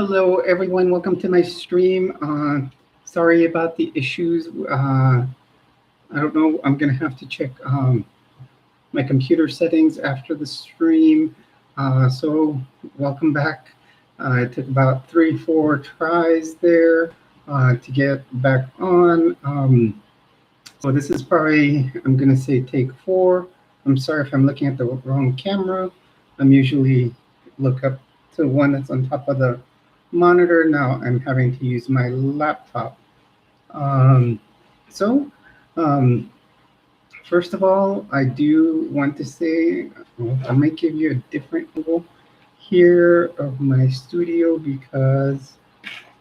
Hello, everyone. Welcome to my stream. Sorry about the issues. I don't know. I'm going to have to check my computer settings after the stream. So welcome back. It took about 3-4 tries there to get back on. So this is probably, I'm going to say take 4. I'm sorry if I'm looking at the wrong camera. I'm usually look up to one that's on top of the monitor. Now I'm having to use my laptop. First of all, I do want to say, I might give you a different angle here of my studio because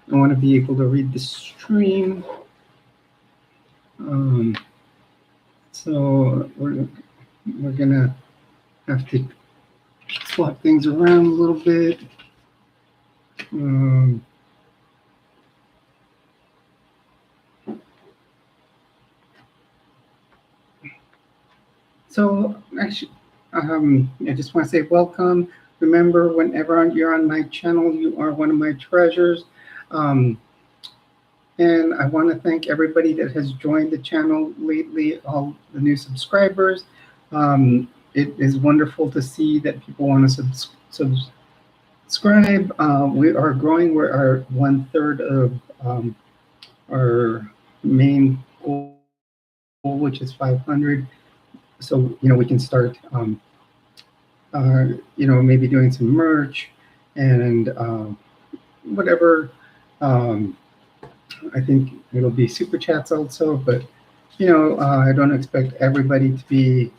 I want to be able to read the stream. So we're gonna have to swap things around a little bit. So actually, I just want to say welcome. Remember, whenever you're on my channel, you are one of my treasures. And I want to thank everybody that has joined the channel lately, all the new subscribers. It is wonderful to see that people want to subscribe. We are growing. We're 1/3 of our main goal, which is 500. So, we can start, maybe doing some merch and whatever. I think it'll be super chats also, but, I don't expect everybody to be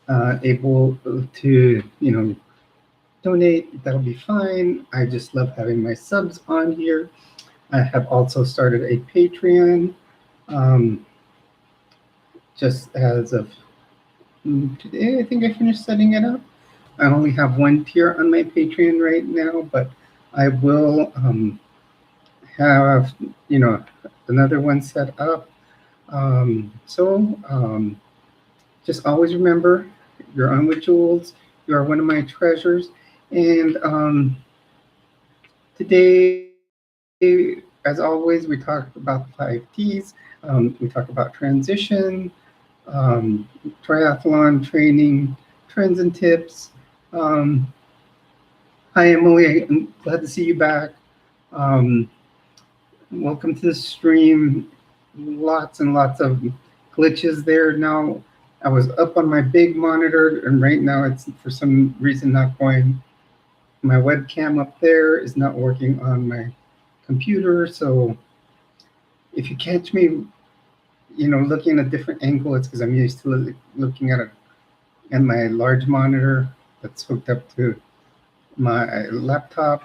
able to, donate. That'll be fine. I just love having my subs on here. I have also started a Patreon just as of today. I think I finished setting it up. I only have one tier on my Patreon right now, but I will have another one set up. Just always remember, you're on with Jules. You are one of my treasures. And today, as always, we talk about the 5 T's. We talk about transition, triathlon training, trends and tips. Hi, Emily. I'm glad to see you back. Welcome to the stream. Lots and lots of glitches there. Now, I was up on my big monitor, and right now it's for some reason not going. My webcam up there is not working on my computer. So if you catch me, looking at a different angle, it's because I'm used to looking at my large monitor that's hooked up to my laptop.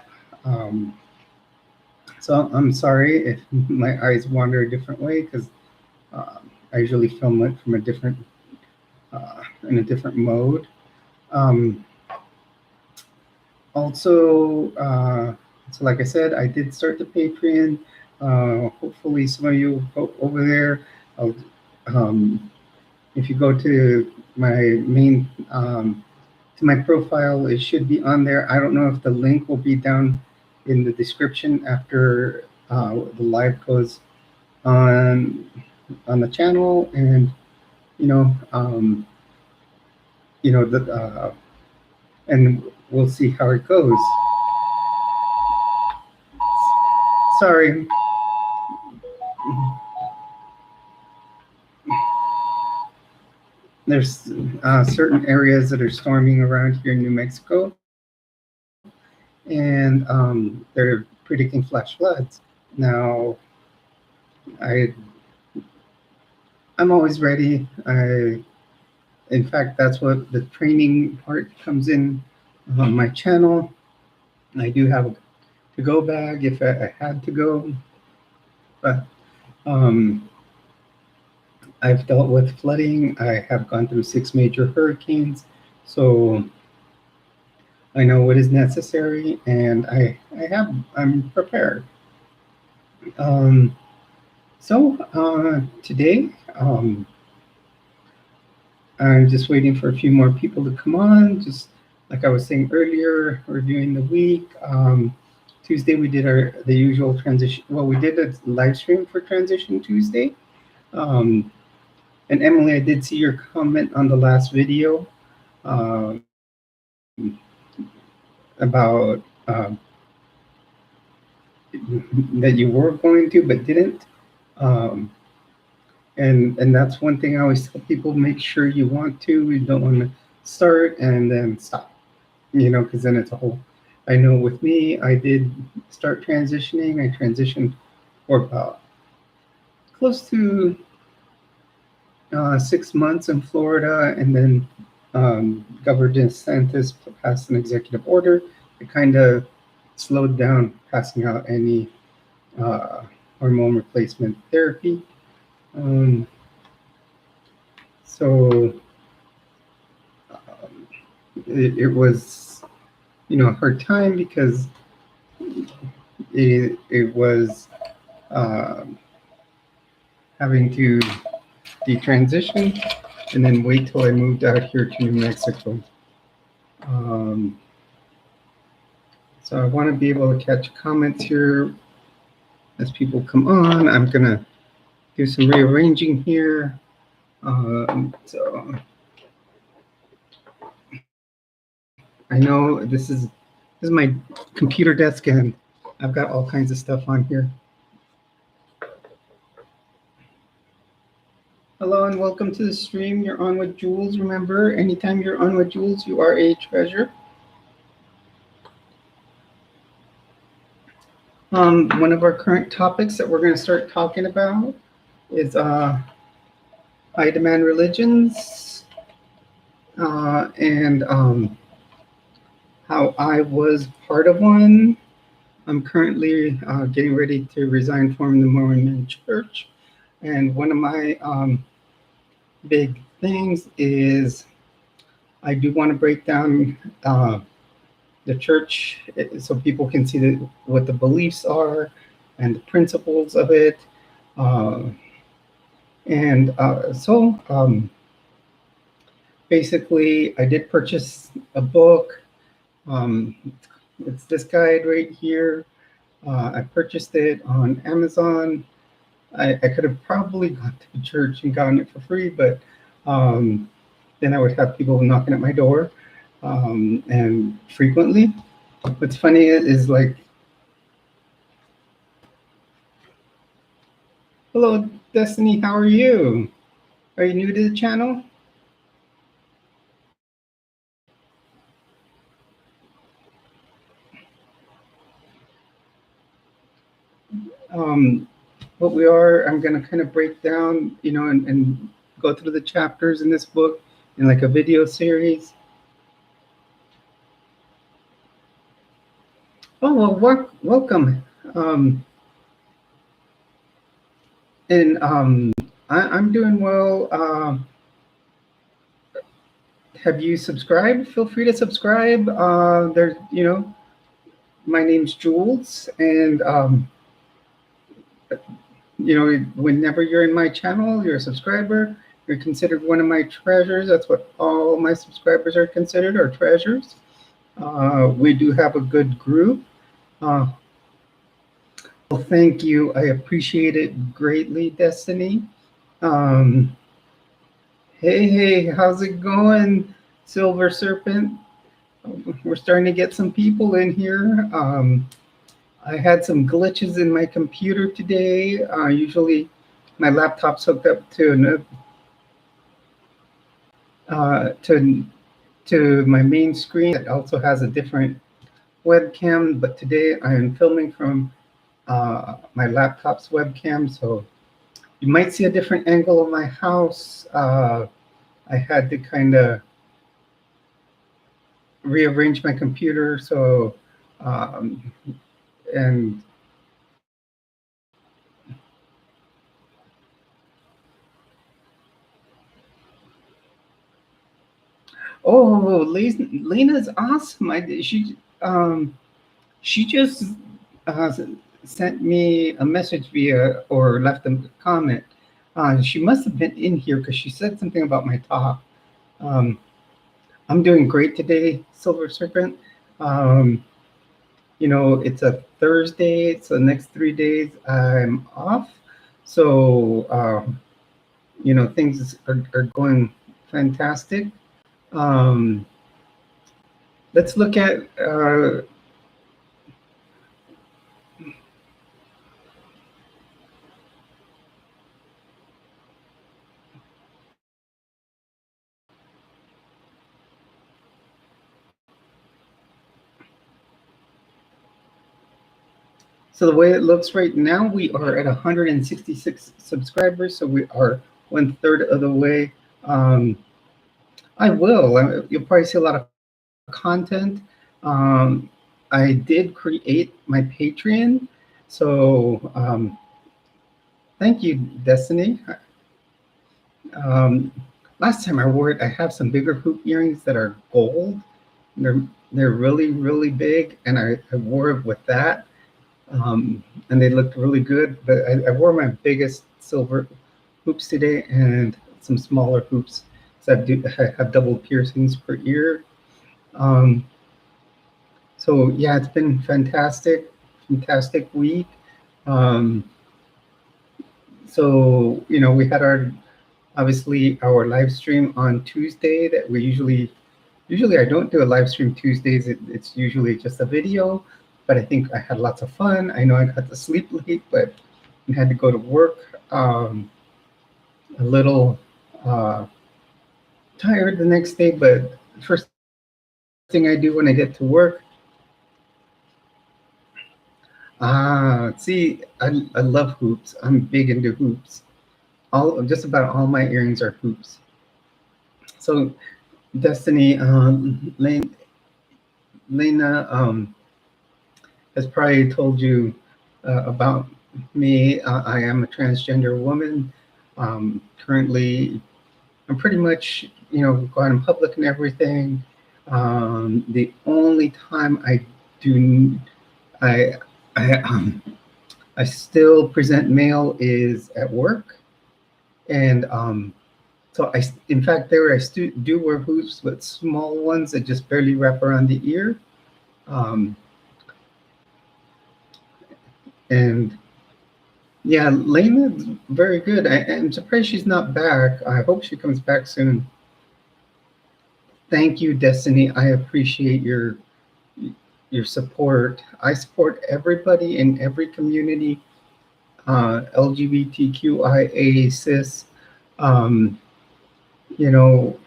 So I'm sorry if my eyes wander a different way because I usually film it from a different in a different mode. Also, so like I said, I did start the Patreon. Hopefully some of you go over there. If you go to my main, to my profile, it should be on there. I don't know if the link will be down in the description after the live goes on the channel, and and we'll see how it goes. Sorry. There's certain areas that are storming around here in New Mexico, and they're predicting flash floods. Now, I'm always ready. In fact, that's what the training part comes in on my channel. I do have a to-go bag if I had to go, but I've dealt with flooding. I have gone through 6 major hurricanes, so I know what is necessary, and I'm prepared. Today, I'm just waiting for a few more people to come on. Just like I was saying earlier, reviewing the week. Tuesday we did the usual transition. Well, we did a live stream for Transition Tuesday. And Emily, I did see your comment on the last video about that you were going to but didn't. And that's one thing I always tell people: make sure you want to. You don't want to start and then stop, because then it's a whole. I know with me, I did start transitioning. I transitioned for about close to 6 months in Florida, and then Governor DeSantis passed an executive order. It kind of slowed down passing out any hormone replacement therapy. So it was, a hard time because it was having to detransition and then wait till I moved out here to New Mexico. So I want to be able to catch comments here as people come on. I'm gonna do some rearranging here. So I know this is my computer desk, and I've got all kinds of stuff on here. Hello and welcome to the stream. You're on with Jules. Remember, anytime you're on with Jules, you are a treasure. One of our current topics that we're going to start talking about is high demand religions and how I was part of one. I'm currently getting ready to resign from the Mormon Church, and one of my big things is I do want to break down the church so people can see what the beliefs are and the principles of it. So basically, I did purchase a book. It's this guide right here. I purchased it on Amazon. I could have probably gone to the church and gotten it for free, but then I would have people knocking at my door and frequently. What's funny is like, hello, Destiny, how are you? Are you new to the channel? What we are, I'm going to kind of break down, and go through the chapters in this book in like a video series. Oh, well, welcome. I'm doing well. Have you subscribed? Feel free to subscribe. There's, my name's Jules, and whenever you're in my channel, you're a subscriber. You're considered one of my treasures. That's what all my subscribers are considered, are treasures. We do have a good group. Well, thank you. I appreciate it greatly, Destiny. Hey, how's it going, Silver Serpent? We're starting to get some people in here. I had some glitches in my computer today. Usually my laptop's hooked up to my main screen. It also has a different webcam, but today I am filming from my laptop's webcam, so you might see a different angle of my house. I had to kind of rearrange my computer, so and oh, Lena's awesome. She just sent me a message or left a comment. She must have been in here because she said something about my talk. I'm doing great today, Silver Serpent. it's a Thursday, so the next 3 days I'm off. So, things are going fantastic. Um, let's look at, so the way it looks right now, we are at 166 subscribers, so we are 1/3 of the way. You'll probably see a lot of content. Um, I did create my Patreon, so thank you, Destiny. Um, last time I wore it, I have some bigger hoop earrings that are gold. They're they're really really big, and I wore it with that, and they looked really good. But I wore my biggest silver hoops today and some smaller hoops. So I have double piercings per ear. Um, so yeah, it's been fantastic week. Um, so we had obviously our live stream on Tuesday that we usually I don't do a live stream Tuesdays. It's usually just a video, but I think I had lots of fun. I know I got to sleep late, but I had to go to work a little tired the next day. But first thing I do when I get to work, see, I love hoops. I'm big into hoops. Just about all my earrings are hoops. So Destiny, Lena has probably told you about me. I am a transgender woman. Currently, I'm pretty much, going in public and everything. The only time I, I, I still present male is at work, and so in fact, do wear hoops, but small ones that just barely wrap around the ear. Um, and yeah, Lena's very good. I'm surprised she's not back. I hope she comes back soon. Thank you, Destiny. I appreciate your support. I support everybody in every community, LGBTQIA, cis. Um, you know,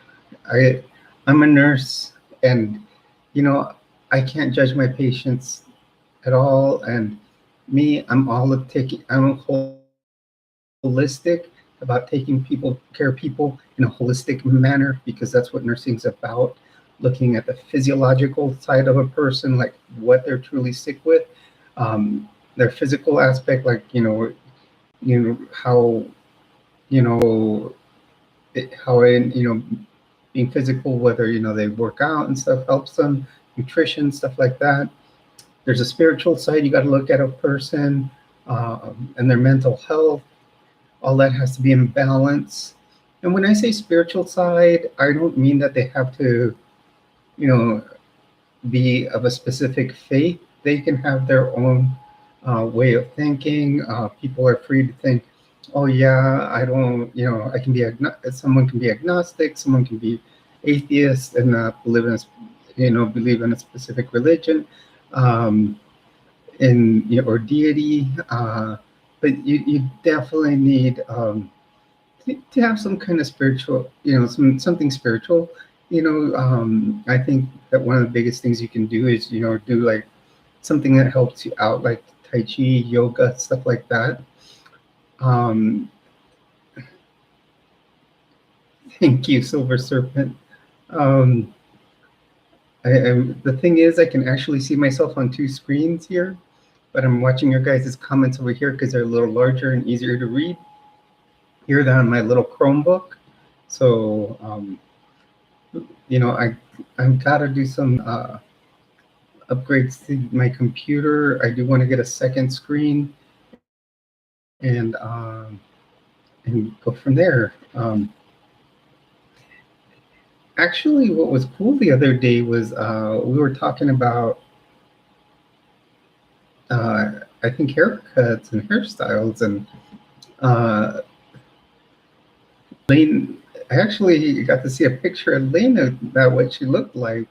I'm a nurse, and you know, I can't judge my patients at all. And me, I'm holistic about taking care of people in a holistic manner, because that's what nursing's about. Looking at the physiological side of a person, like what they're truly sick with, their physical aspect, like how you know being physical, whether they work out and stuff helps them, nutrition, stuff like that. There's a spiritual side. You got to look at a person and their mental health. All that has to be in balance. And when I say spiritual side, I don't mean that they have to, be of a specific faith. They can have their own way of thinking. People are free to think, oh yeah, I don't, I can be someone can be agnostic, someone can be atheist and believe in a specific religion, or deity. But you definitely need to have some kind of spiritual, something spiritual. I think that one of the biggest things you can do is, do like something that helps you out, like Tai Chi, yoga, stuff like that. Um, thank you, Silver Serpent. Um, the thing is, I can actually see myself on two screens here, but I'm watching your guys' comments over here because they're a little larger and easier to read. Here they're on my little Chromebook. So, I've got to do some upgrades to my computer. I do want to get a second screen and go from there. Actually, what was cool the other day was we were talking about I think haircuts and hairstyles. And Lane, I actually got to see a picture of Lena, about what she looked like.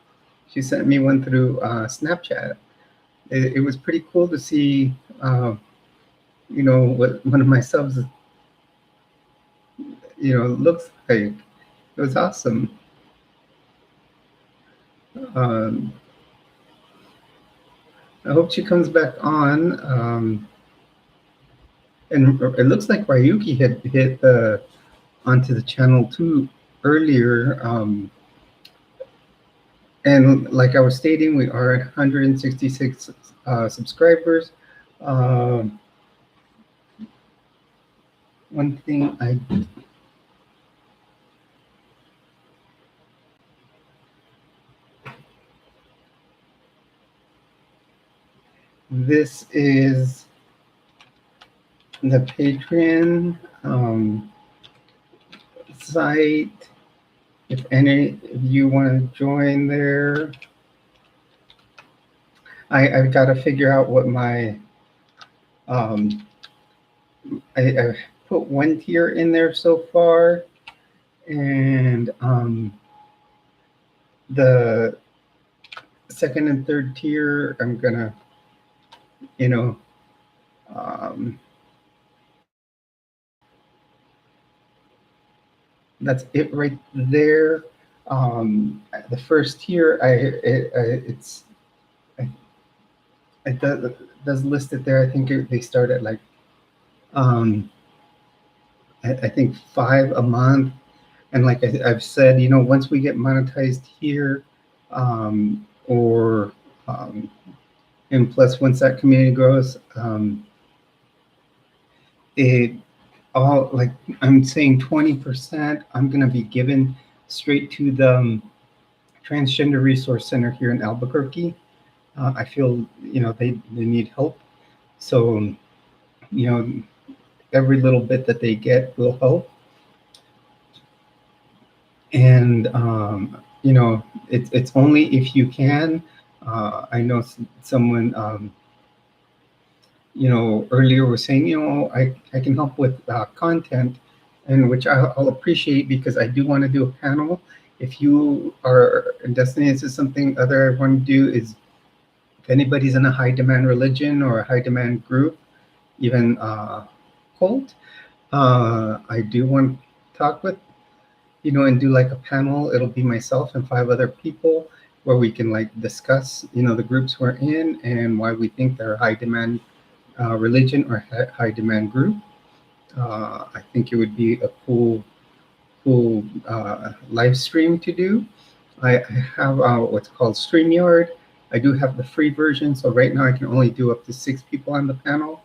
She sent me one through Snapchat. It was pretty cool to see, what one of my subs, looks like. It was awesome. Um, I hope she comes back on. And it looks like Ryuki had hit onto the channel too earlier. And like I was stating, we are at 166 subscribers. One thing this is the Patreon site. If any of you want to join there, I've got to figure out what my I put one tier in there so far, and the second and third tier, I'm gonna, that's it right there. The first tier, it does list it there. I think they start at like I think 5 a month. And like I've said, once we get monetized here, or and plus once that community grows, it all, like I'm saying, 20% I'm going to be given straight to the Transgender Resource Center here in Albuquerque. I feel they need help, so every little bit that they get will help. And it's only if you can. I know someone earlier was saying, I can help with content, and which I'll appreciate, because I do want to do a panel. If you are in Destiny, this is something other I want to do, is if anybody's in a high demand religion or a high demand group, even cult, I do want to talk with, and do like a panel. It'll be myself and 5 other people, where we can like discuss, the groups we're in and why we think they're high demand religion or high demand group. I think it would be a cool live stream to do. I have what's called StreamYard. I do have the free version, so right now I can only do up to 6 people on the panel.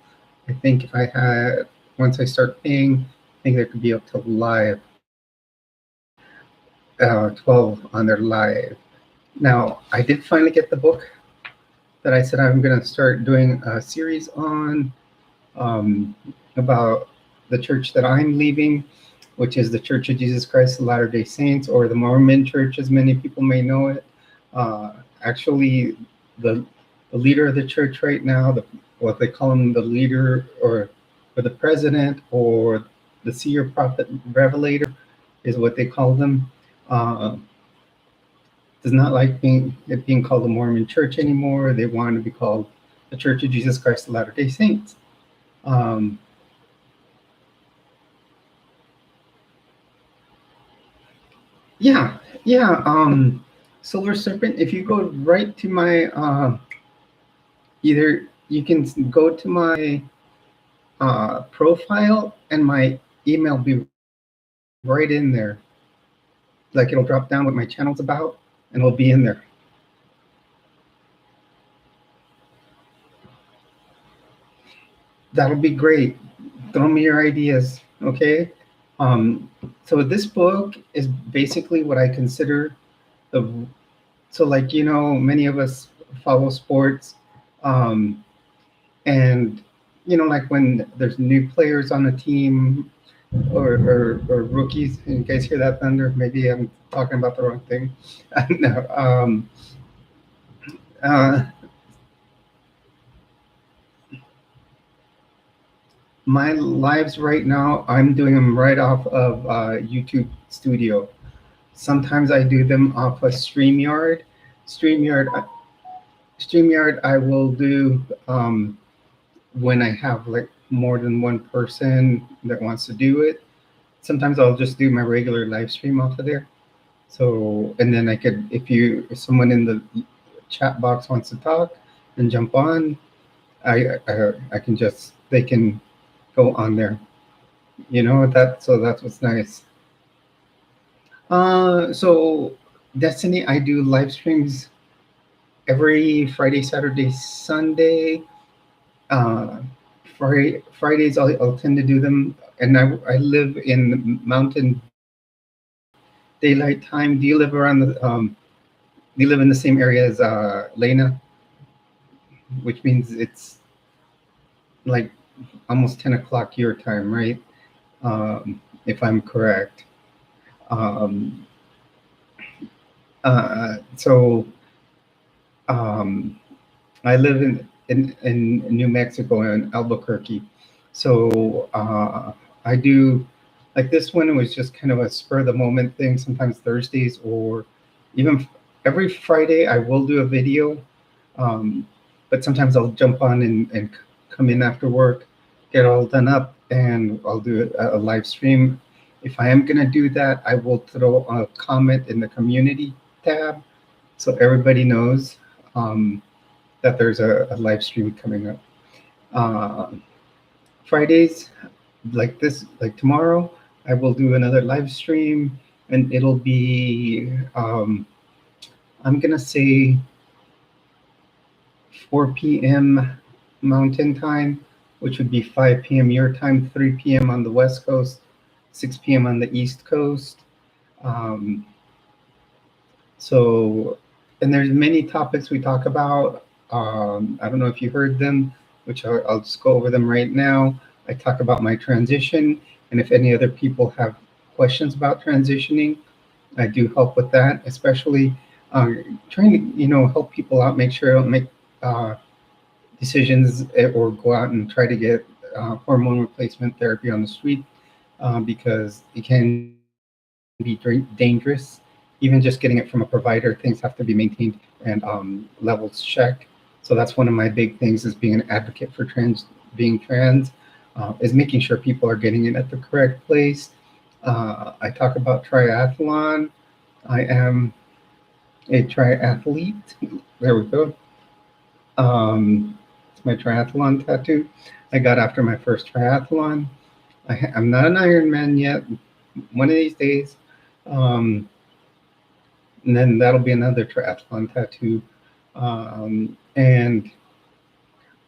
I think if I had, once I start paying, I think there could be up to live 12 on their live. Now, I did finally get the book that I said I'm going to start doing a series on, about the church that I'm leaving, which is the Church of Jesus Christ of Latter-day Saints, or the Mormon Church, as many people may know it. Actually, the leader of the church right now, what they call him, the leader, or the president, or the seer, prophet, revelator, is what they call them. Does not like being called the Mormon Church anymore. They want to be called the Church of Jesus Christ of Latter-day Saints. Yeah. Solar Serpent. If you go right to my, either you can go to my profile, and my email be right in there. Like, it'll drop down what my channel's about, and it'll be in there. That'll be great. Throw me your ideas, okay? So this book is basically what I consider so like, many of us follow sports, and like when there's new players on a team, or rookies. And you guys hear that thunder? Maybe I'm talking about the wrong thing. No. My lives right now, I'm doing them right off of YouTube Studio. Sometimes I do them off of StreamYard. StreamYard, StreamYard, I will do when I have like more than one person that wants to do it. Sometimes I'll just do my regular live stream off of there. So, and then I could, if someone in the chat box wants to talk and jump on, I can just, they can go on there. You know that, so that's what's nice. So Destiny, I do live streams every Friday, Saturday, Sunday. Uh, Fridays, I'll tend to do them, and I live in Mountain Daylight Time. Do you live around the? Do you live in the same area as Lena? Which means it's like almost 10 o'clock your time, right? If I'm correct. Um, so I live in New Mexico in Albuquerque. So I do, like this one was just kind of a spur of the moment thing. Sometimes Thursdays or even every Friday I will do a video. But sometimes I'll jump on and come in after work, get all done up, and I'll do a live stream. If I am going to do that, I will throw a comment in the community tab so everybody knows that there's a live stream coming up. Fridays, like this, like tomorrow, I will do another live stream, and it'll be, I'm going to say 4 p.m. Mountain Time, which would be 5 p.m. your time, 3 p.m. on the West Coast, 6 p.m. on the East Coast. So, and there's many topics we talk about. I don't know if you heard them, which I'll just go over them right now. I talk about my transition, and if any other people have questions about transitioning, I do help with that, especially trying to, help people out, make sure I don't make decisions or go out and try to get hormone replacement therapy on the street because it can be dangerous. Even just getting it from a provider, things have to be maintained and levels checked. So that's one of my big things is being an advocate for being trans, is making sure people are getting it at the correct place. I talk about triathlon. I am a triathlete. There we go. It's my triathlon tattoo. I got after my first triathlon. I'm not an Ironman yet. One of these days. And then that'll be another triathlon tattoo. And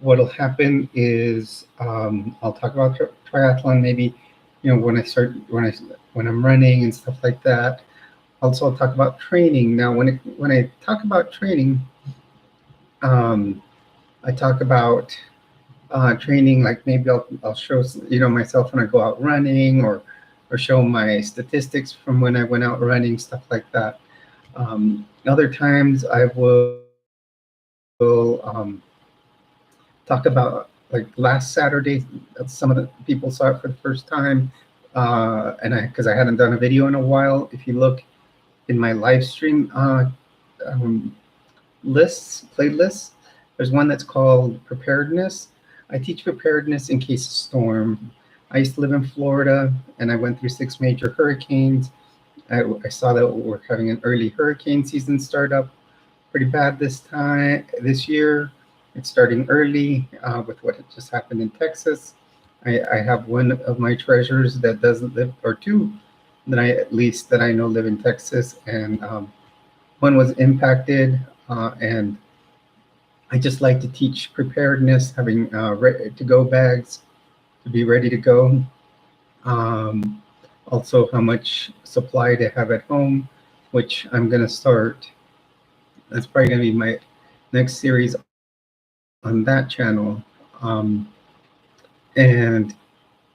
what'll happen is I'll talk about triathlon maybe, when I'm running and stuff like that. Also, I'll talk about training. Now, when I talk about training, I talk about training, like maybe I'll show myself when I go out running, or show my statistics from when I went out running, stuff like that. Other times I will talk about, like last Saturday, some of the people saw it for the first time, and because I hadn't done a video in a while. If you look in my live stream playlists, there's one that's called Preparedness. I teach preparedness in case of storm. I used to live in Florida, and I went through 6 major hurricanes. I saw that we're having an early hurricane season start up pretty bad this year. It's starting early with what just happened in Texas. I have one of my treasures that doesn't live, or two that I know live in Texas, and one was impacted, and I just like to teach preparedness, having ready-to-go bags to be ready to go. Also, how much supply to have at home, which I'm going to start. That's probably going to be my next series on that channel. And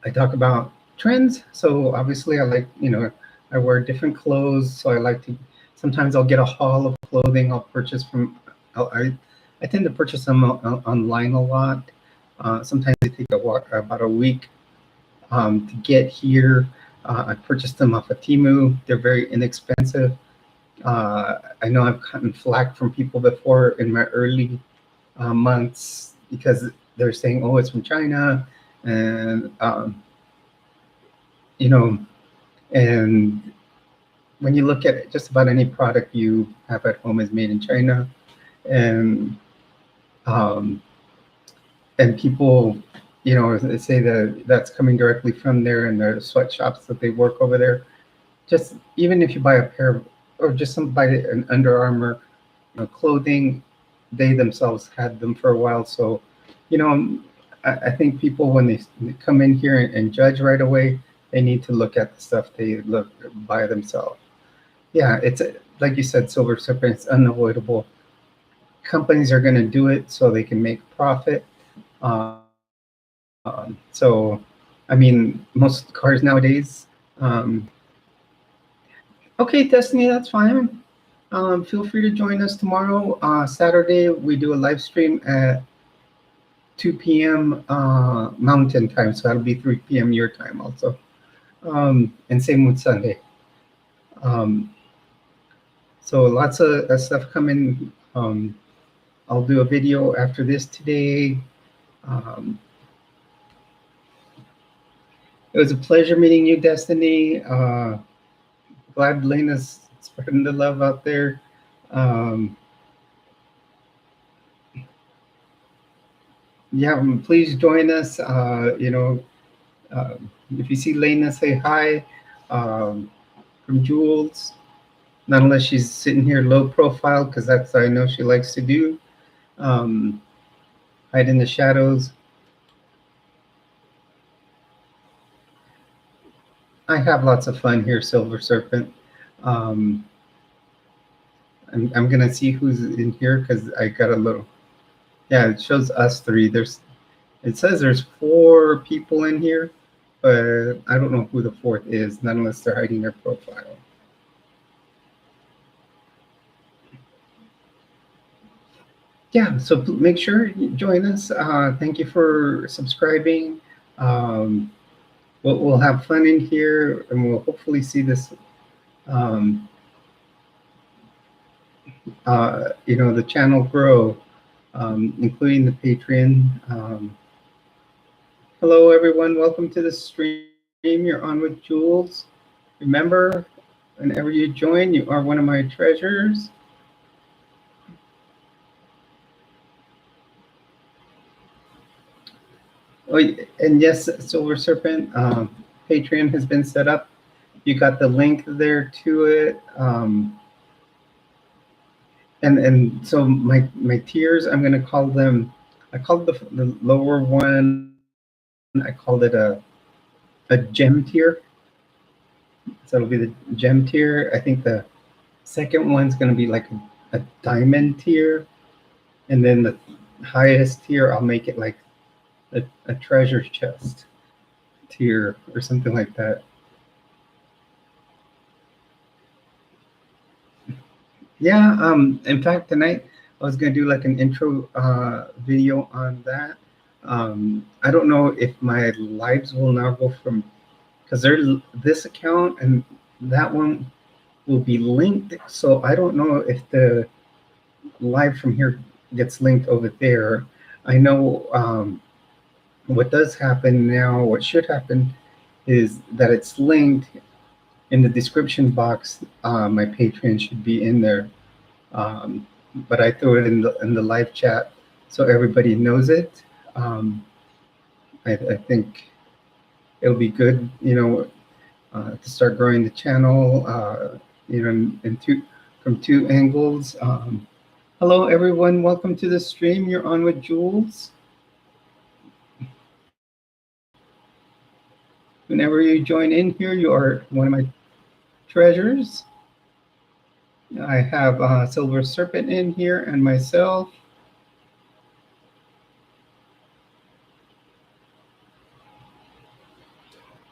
I talk about trends. So obviously I like, I wear different clothes. So I like to, sometimes I'll get a haul of clothing I'll purchase from, I tend to purchase them online a lot. Sometimes it take about a week to get here. I purchased them off of Temu. They're very inexpensive. I know I've gotten flack from people before in my early months because they're saying, "Oh, it's from China," and you know, and when you look at just about any product you have at home is made in China, and um, people, say that that's coming directly from there and the sweatshops that they work over there. Just even if you buy a pair of, or just buy an Under Armour clothing, they themselves had them for a while. So, I think people when they come in here and judge right away, they need to look at the stuff they look by themselves. Yeah, it's like you said, Silver Serpent. It's unavoidable. Companies are going to do it so they can make profit. So, I mean, most cars nowadays. Okay, Destiny, that's fine. Feel free to join us tomorrow, Saturday. We do a live stream at 2 p.m. Mountain time, so that'll be 3 p.m. your time also. And same with Sunday. So lots of stuff coming. I'll do a video after this today. It was a pleasure meeting you, Destiny. Glad Lena's spreading the love out there. Yeah, please join us. If you see Lena, say hi. From Jules, not unless she's sitting here low profile, because that's I know she likes to do. Hide in the shadows. I have lots of fun here, Silver Serpent. I'm gonna see who's in here because I got a little. Yeah, it shows us three. It says there's 4 people in here, but I don't know who the 4th is, not unless they're hiding their profile. Yeah, so make sure you join us. Thank you for subscribing. We'll have fun in here, and we'll hopefully see this, the channel grow, including the Patreon. Hello, everyone. Welcome to the stream. You're on with Jules. Remember, whenever you join, you are one of my treasures. Oh, and yes, Silver Serpent, Patreon has been set up. You got the link there to it. And so my tiers, I'm going to call them, I called the lower one, I called it a gem tier. So it'll be the gem tier. I think the second one's going to be like a diamond tier. And then the highest tier, I'll make it like a treasure chest tier or something like that. Yeah, in fact, tonight I was going to do like an intro video on that. I don't know if my lives will now go from, because this account and that one will be linked. So I don't know if the live from here gets linked over there. I know what does happen now, what should happen is that it's linked in the description box. My Patreon should be in there. But I threw it in the live chat so everybody knows it. I think it'll be good, to start growing the channel, from 2 angles. Hello, everyone. Welcome to the stream. You're on with Jules. Whenever you join in here, you are one of my treasures. I have Silver Serpent in here and myself.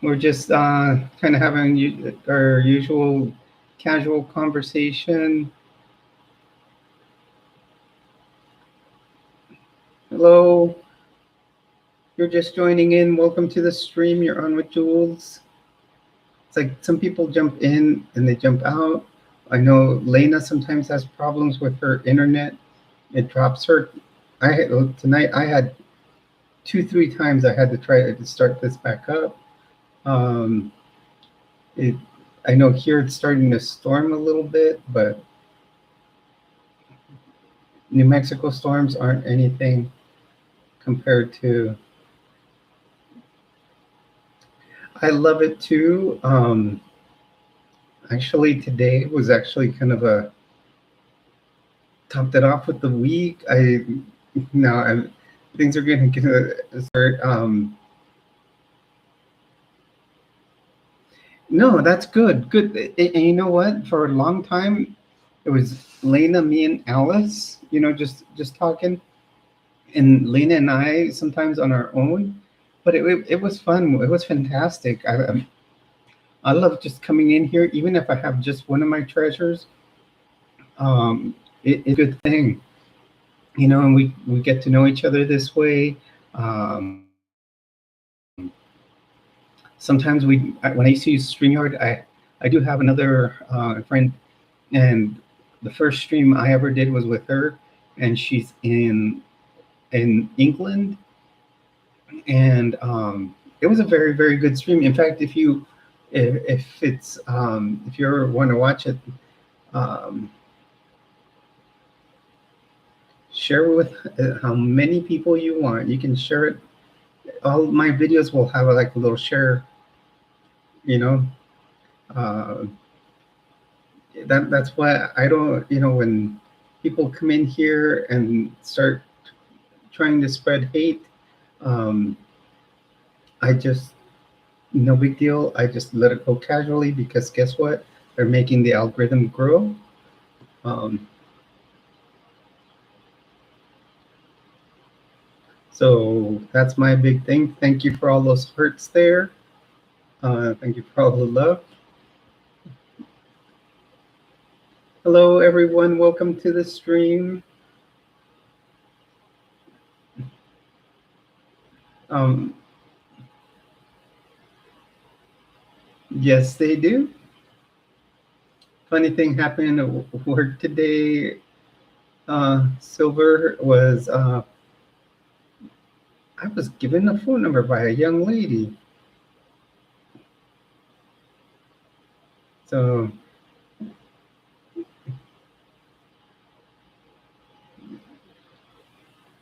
We're just kind of having our usual casual conversation. Hello. you're just joining in, welcome to the stream. You're on with Jules. It's like some people jump in and they jump out. I know Lena sometimes has problems with her internet. It drops her. Tonight I had 2-3 times I had to try to start this back up. I know here it's starting to storm a little bit, but New Mexico storms aren't anything compared to. I love it too. Actually, today was actually kind of a topped it off with the week. Things are going to start. No, that's good. Good. And you know what? For a long time, it was Lena, me, and Alice. Just talking, and Lena and I sometimes on our own. But it was fun. It was fantastic. I love just coming in here, even if I have just one of my treasures. It's a good thing, and we get to know each other this way. Sometimes when I used to use StreamYard, I do have another friend, and the first stream I ever did was with her, and she's in England, and it was a very, very good stream. In fact, if you ever want to watch it, share with how many people you want. You can share it. All my videos will have like a little share. That's why I don't. When people come in here and start trying to spread hate, I just, no big deal. I just let it go casually, because guess what? They're making the algorithm grow. So that's my big thing. Thank you for all those hearts there. Thank you for all the love. Hello, everyone. Welcome to the stream. Yes, they do. Funny thing happened at work today. Silver was, I was given a phone number by a young lady. So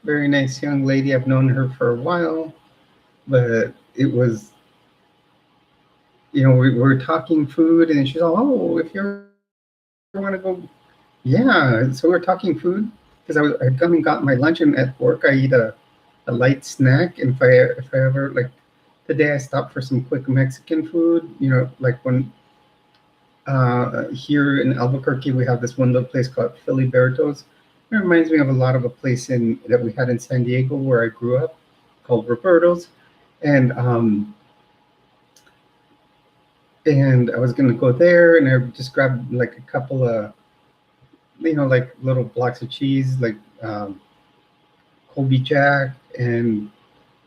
very nice young lady. I've known her for a while, but it was, we were talking food, and she's all, oh, if you want to go, yeah. So we're talking food, because I'd come and got my lunch, and at work I eat a light snack, and if I ever, like today, I stopped for some quick Mexican food. Like when here in Albuquerque we have this one little place called Filiberto's. It reminds me of a lot of a place that we had in San Diego where I grew up, called Roberto's, and I was gonna go there, and I just grabbed like a couple of, like little blocks of cheese, like Colby Jack, and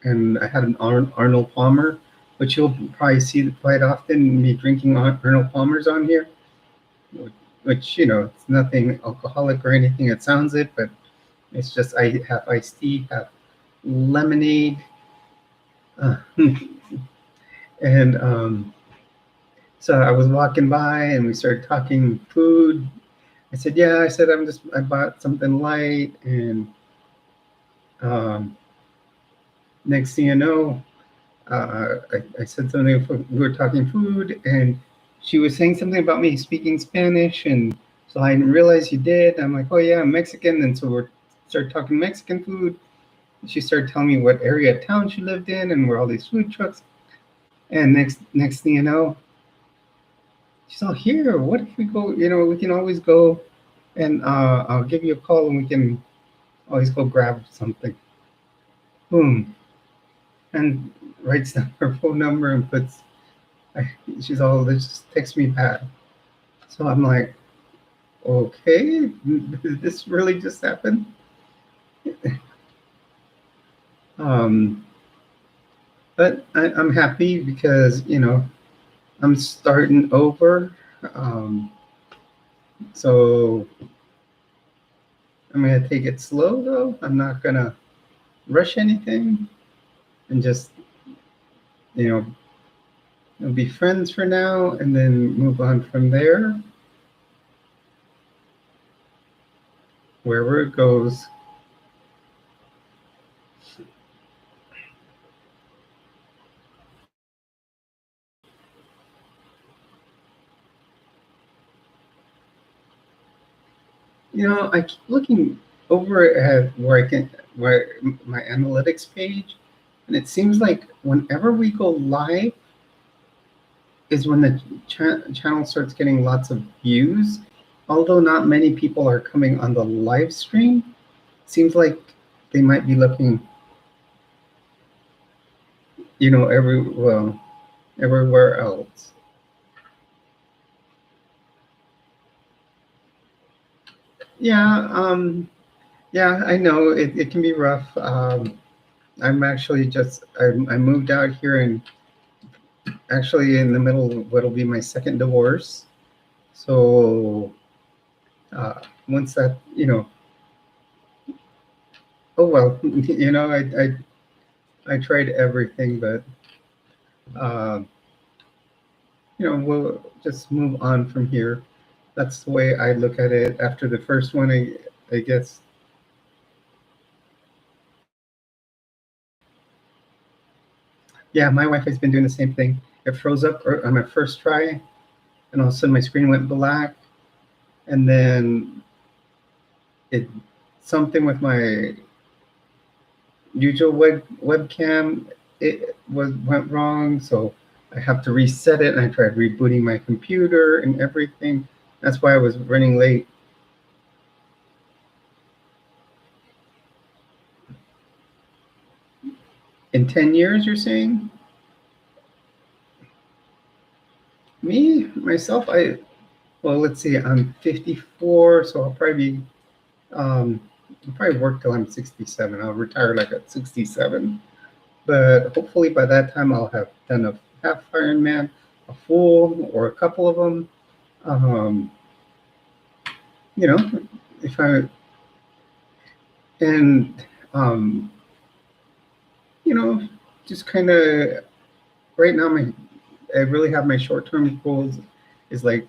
I had an Arnold Palmer, which you'll probably see quite often, me drinking Arnold Palmers on here, which, it's nothing alcoholic or anything. It sounds it, but it's just I have iced tea, have lemonade, and so I was walking by, and we started talking food. I said, yeah, I bought something light, and next thing you know, I said something, we were talking food, and she was saying something about me speaking Spanish, and so I didn't realize you did. I'm like, oh yeah, I'm Mexican, and so we started talking Mexican food. She started telling me what area of town she lived in and where all these food trucks. And next thing you know, she's all, here, what if we go, we can always go, and I'll give you a call, and we can always go grab something. Boom. And writes down her phone number and puts, she's all, just text me back. So I'm like, okay, did this really just happen? But I'm happy because, I'm starting over. Um, so I'm going to take it slow, though. I'm not going to rush anything and just, you know, be friends for now and then move on from there, wherever it goes. I keep looking over at where my analytics page, and it seems like whenever we go live is when the channel starts getting lots of views. Although not many people are coming on the live stream, seems like they might be looking, everywhere else. Yeah, yeah, I know it can be rough. I'm actually I moved out here and actually in the middle of what'll be my second divorce. So once that, oh well, I tried everything, but uh, we'll just move on from here. That's the way I look at it. After the first one, I guess, yeah, my wife has been doing the same thing. It froze up on my first try, and all of a sudden my screen went black, and then it something with my usual webcam went wrong, so I have to reset it. And I tried rebooting my computer and everything. That's why I was running late. In 10 years, you're saying? Me, myself, well, let's see, I'm 54, so I'll probably work till I'm 67. I'll retire like at 67. But hopefully by that time, I'll have done a half Ironman, a full, or a couple of them. Um, you know, if I, and, um, you know, just kind of right now, I really have my short-term goals is like,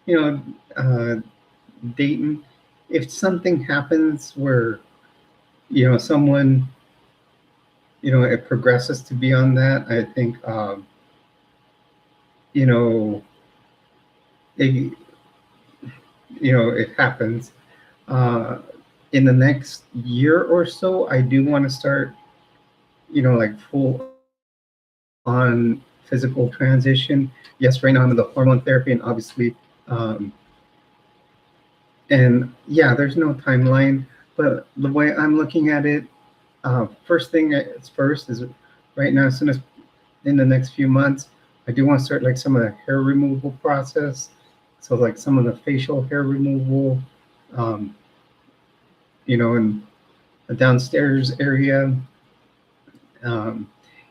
you know, dating. If something happens where, someone, it progresses to beyond that, I think, you know, it, it happens. Uh, in the next year or so, I do want to start, like full on physical transition. Yes, right now I'm in the hormone therapy, and obviously, um, and yeah, there's no timeline, but the way I'm looking at it, first thing is first is right now, as soon as in the next few months, I do want to start like some of the hair removal process. So like some of the facial hair removal, um, in the downstairs area. Um,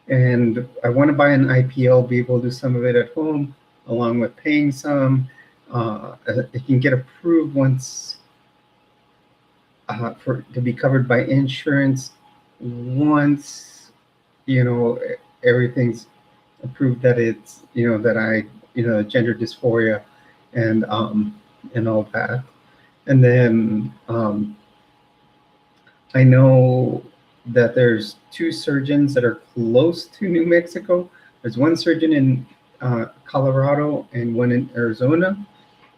and I want to buy an IPL, be able to do some of it at home, along with paying some. It can get approved once for to be covered by insurance once everything's approved that it's that I gender dysphoria and all that. And then I know that there's two surgeons that are close to New Mexico. There's one surgeon in Colorado and one in Arizona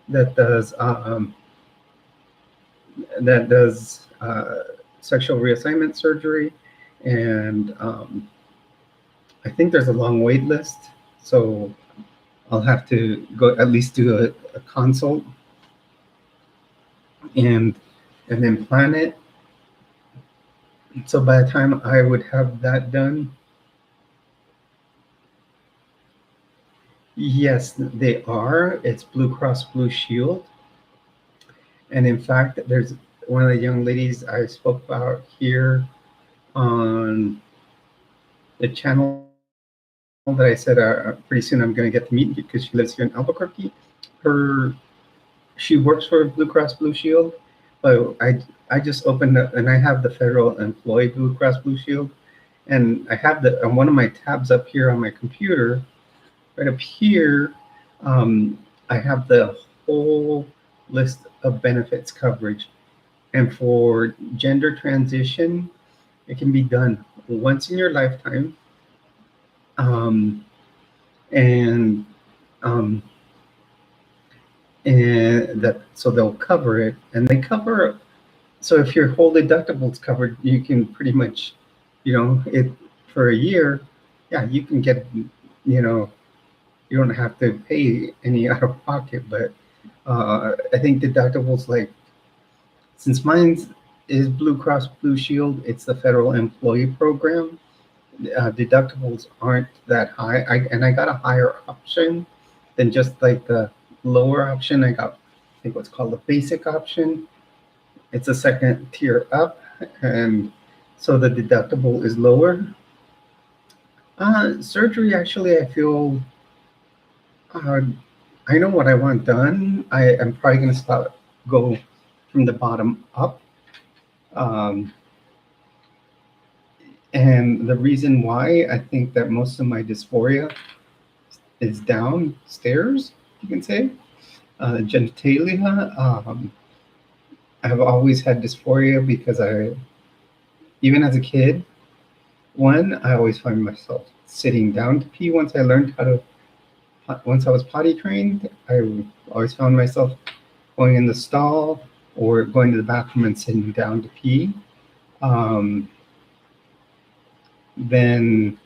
that does sexual reassignment surgery, and I think there's a long wait list. So I'll have to go at least do a consult and then plan it. So by the time I would have that done, yes, they are. It's Blue Cross Blue Shield. And in fact, there's one of the young ladies I spoke about here on the channel that I said pretty soon I'm going to get to meet because she lives here in Albuquerque. She works for Blue Cross Blue Shield, but I just opened up and I have the Federal Employee Blue Cross Blue Shield, and I have the on one of my tabs up here on my computer, right up here. I have the whole list of benefits coverage, and for gender transition, it can be done once in your lifetime, and um, and that so they'll cover it, and they cover. So if your whole deductible's covered, you can pretty much, it for a year. Yeah, you can get, you don't have to pay any out of pocket. But I think deductibles, like, since mine is Blue Cross Blue Shield, it's the federal employee program. Deductibles aren't that high. I got a higher option than just like the lower option. I got, I think, what's called the basic option. It's a second tier up, and so the deductible is lower. Surgery, actually, I feel I know what I want done. I am probably going to go from the bottom up. And the reason why, I think that most of my dysphoria is downstairs, you can say. Genitalia. I've always had dysphoria because even as a kid, I always find myself sitting down to pee. Once I was potty trained, I always found myself going in the stall or going to the bathroom and sitting down to pee. Then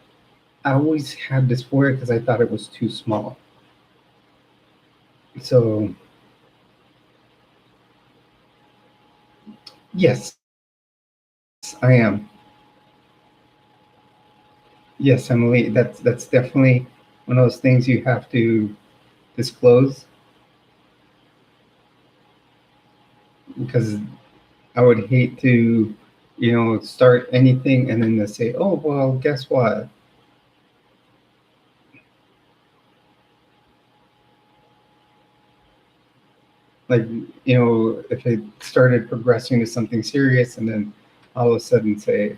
I always had dysphoria because I thought it was too small. So, yes, I am. Yes, Emily, that's definitely one of those things you have to disclose, because I would hate to, start anything and then they say, oh, well, guess what? Like, if it started progressing to something serious and then all of a sudden say,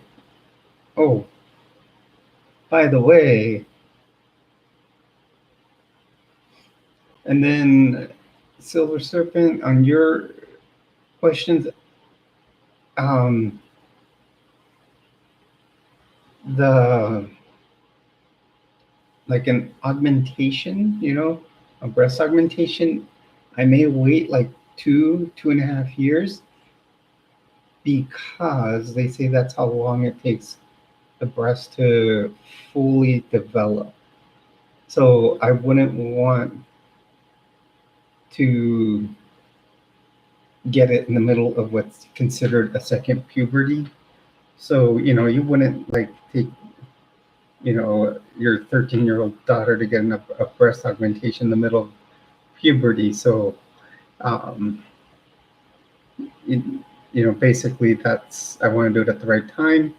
oh, by the way, and then Silver Serpent, on your questions, the like an augmentation, a breast augmentation, I may wait like 2.5 years, because they say that's how long it takes the breast to fully develop. So I wouldn't want to get it in the middle of what's considered a second puberty. So, you wouldn't like take, your 13-year-old daughter to get a breast augmentation in the middle of puberty. So, basically I want to do it at the right time.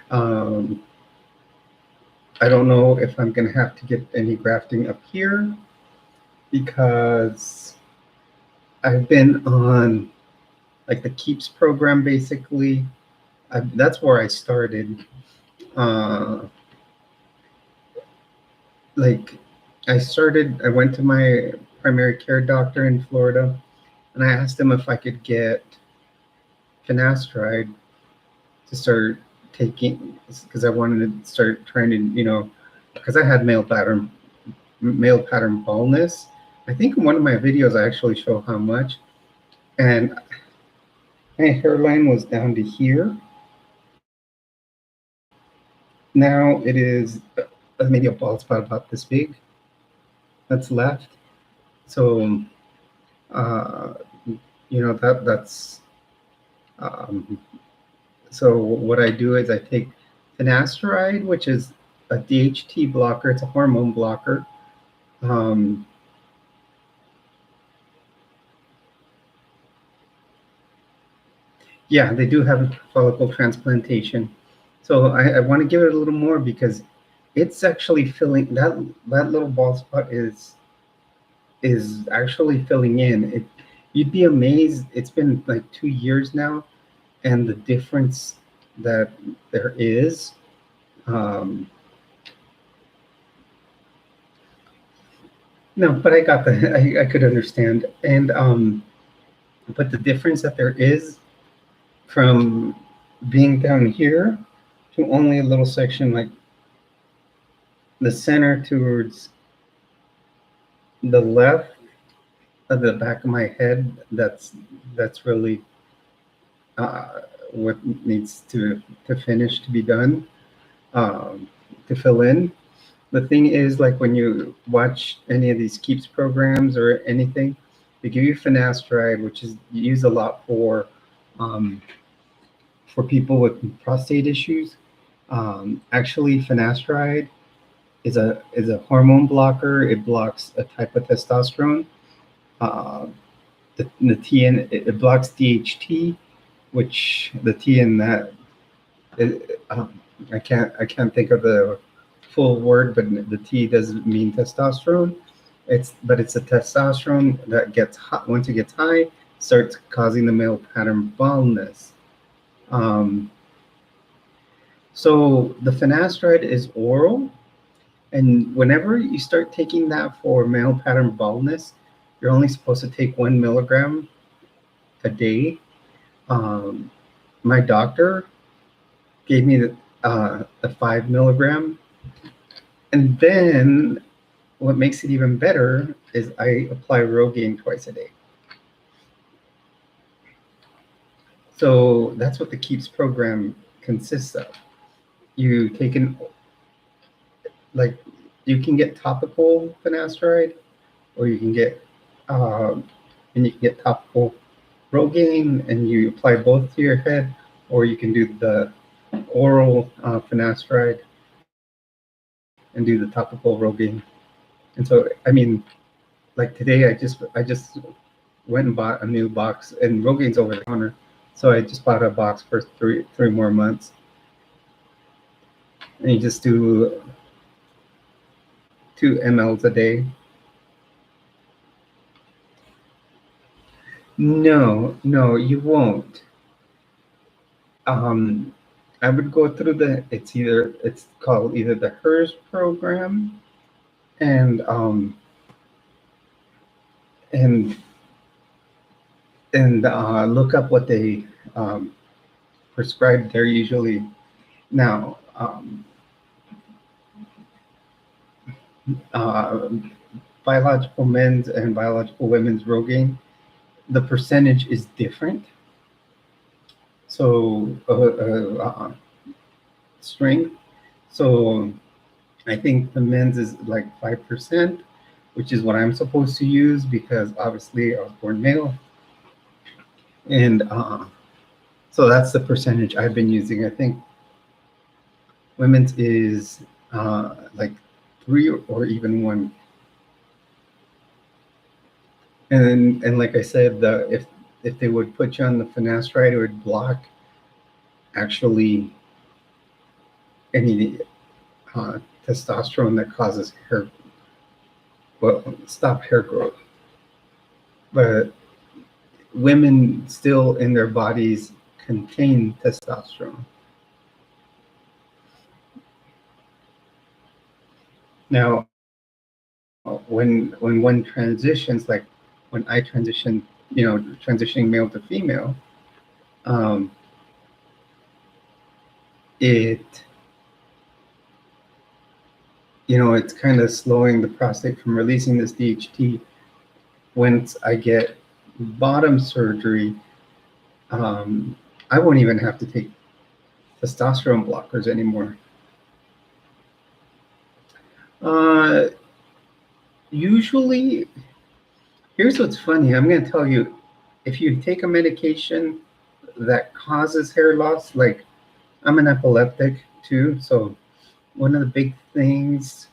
I don't know if I'm going to have to get any grafting up here, because I've been on like the KEEPS program, basically. That's where I started. Like, I went to my primary care doctor in Florida, and I asked him if I could get finasteride to start taking, because I wanted to start trying to, because I had male pattern baldness. I think in one of my videos I actually show how much, and my hairline was down to here. Now it is maybe a bald spot about this big that's left. So, that's so what I do is I take finasteride, which is a DHT blocker. It's a hormone blocker. Yeah, they do have follicle transplantation. So I want to give it a little more, because it's actually filling that little bald spot is actually filling in. You'd be amazed. It's been like 2 years now, and the difference that there is. Um, no, but I got the I could understand, and but the difference that there is from being down here to only a little section like the center towards the left of the back of my head. That's really uh, what needs to finish to be done, to fill in. The thing is, like when you watch any of these keeps programs or anything, they give you finasteride, which is used a lot um, for people with prostate issues. Actually, finasteride is a hormone blocker. It blocks a type of testosterone. Uh, the T in it blocks DHT, which the T in that I can't think of the full word, but the T doesn't mean testosterone. It's a testosterone that gets hot. Once it gets high, starts causing the male pattern baldness. Um, so the finasteride is oral, and whenever you start taking that for male pattern baldness, you're only supposed to take 1 milligram a day. Um, my doctor gave me the 5 milligram, and then what makes it even better is I apply Rogaine twice a day. So that's what the Keeps program consists of. You take like you can get topical finasteride, or you can get topical Rogaine, and you apply both to your head, or you can do the oral finasteride and do the topical Rogaine. And so, I mean, like today, I just went and bought a new box, and Rogaine's over the counter, so I just bought a box for three more months, and you just do 2 mLs a day. No, you won't. I would go through it's called either the HERS program, and and look up what they prescribe. They're usually now uh, biological men's and biological women's Rogaine. The percentage is different. So strength. So I think the men's is like 5%, which is what I'm supposed to use because obviously I was born male. And so that's the percentage I've been using. I think women's is like 3 or even 1. And like I said, if they would put you on the finasteride, it would block actually any testosterone that causes stop hair growth. But women still in their bodies contain testosterone. Now, when one transitions, like when I transition, transitioning male to female, it's kind of slowing the prostate from releasing this DHT. Once I get bottom surgery, I won't even have to take testosterone blockers anymore. Usually, here's what's funny. I'm going to tell you, if you take a medication that causes hair loss, like I'm an epileptic too, so one of the big things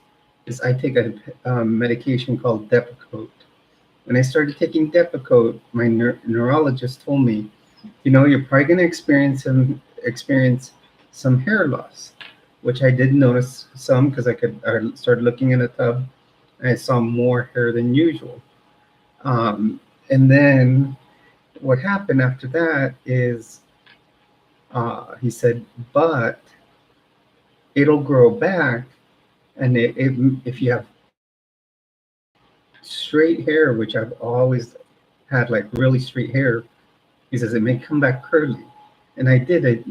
is I take a medication called Depakote. When I started taking Depakote, my neurologist told me, you're probably going to experience some hair loss. which I did notice some because I started looking in a tub and I saw more hair than usual. And then what happened after that is he said, but it'll grow back. And if you have straight hair, which I've always had, like really straight hair, he says it may come back curly. And I did it.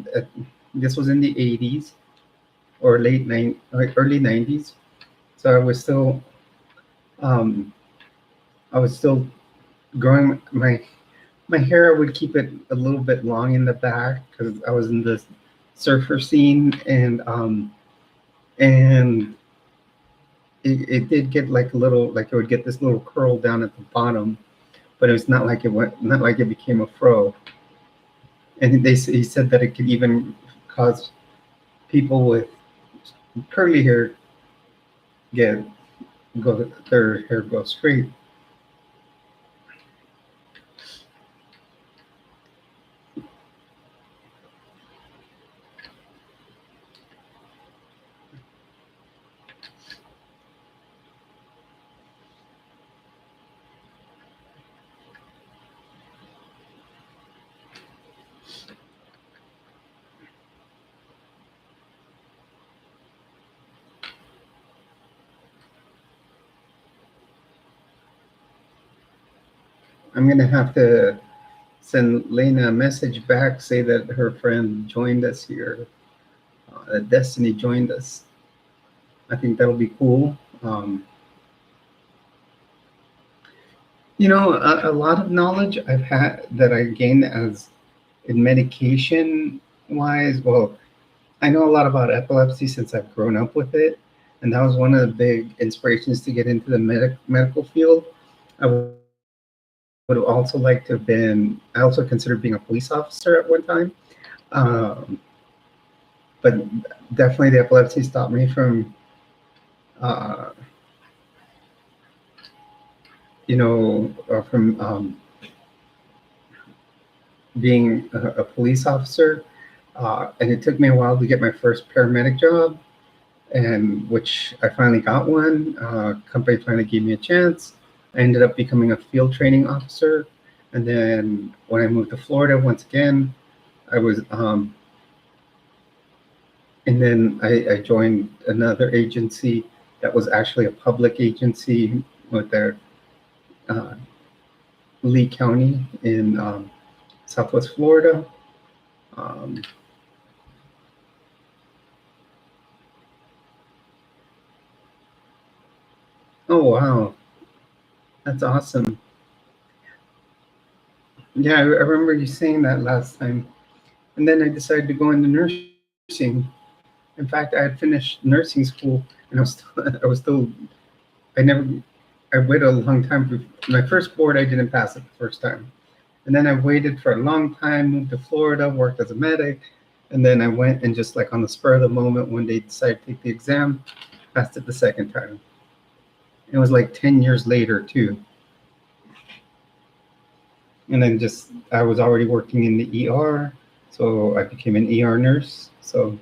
This was in the 80s or early 90s. So I was still growing my hair. I would keep it a little bit long in the back because I was in the surfer scene, and it did get like a little, like it would get this little curl down at the bottom, but it was not like it became a fro. And he said that it could even cause people with curly hair their hair go straight. I'm gonna have to send Lena a message back, say that her friend joined us here, that Destiny joined us. I think that'll be cool. A lot of knowledge I've had that I gained as in medication wise. Well, I know a lot about epilepsy since I've grown up with it, and that was one of the big inspirations to get into the medical field. I would have also liked to have been. I also considered being a police officer at one time, but definitely the epilepsy stopped me from, being a police officer. And it took me a while to get my first paramedic job, and which I finally got one. Company finally gave me a chance. I ended up becoming a field training officer, and then when I moved to Florida, once again, I was, and then I joined another agency that was actually a public agency with their Lee County in Southwest Florida. Oh, wow. That's awesome. Yeah, I remember you saying that last time. And then I decided to go into nursing. In fact, I had finished nursing school, and I waited a long time. My first board, I didn't pass it the first time. And then I waited for a long time, moved to Florida, worked as a medic. And then I went and just like on the spur of the moment, when they decided to take the exam, passed it the second time. It was like 10 years later too. And then I was already working in the ER, so I became an ER nurse. So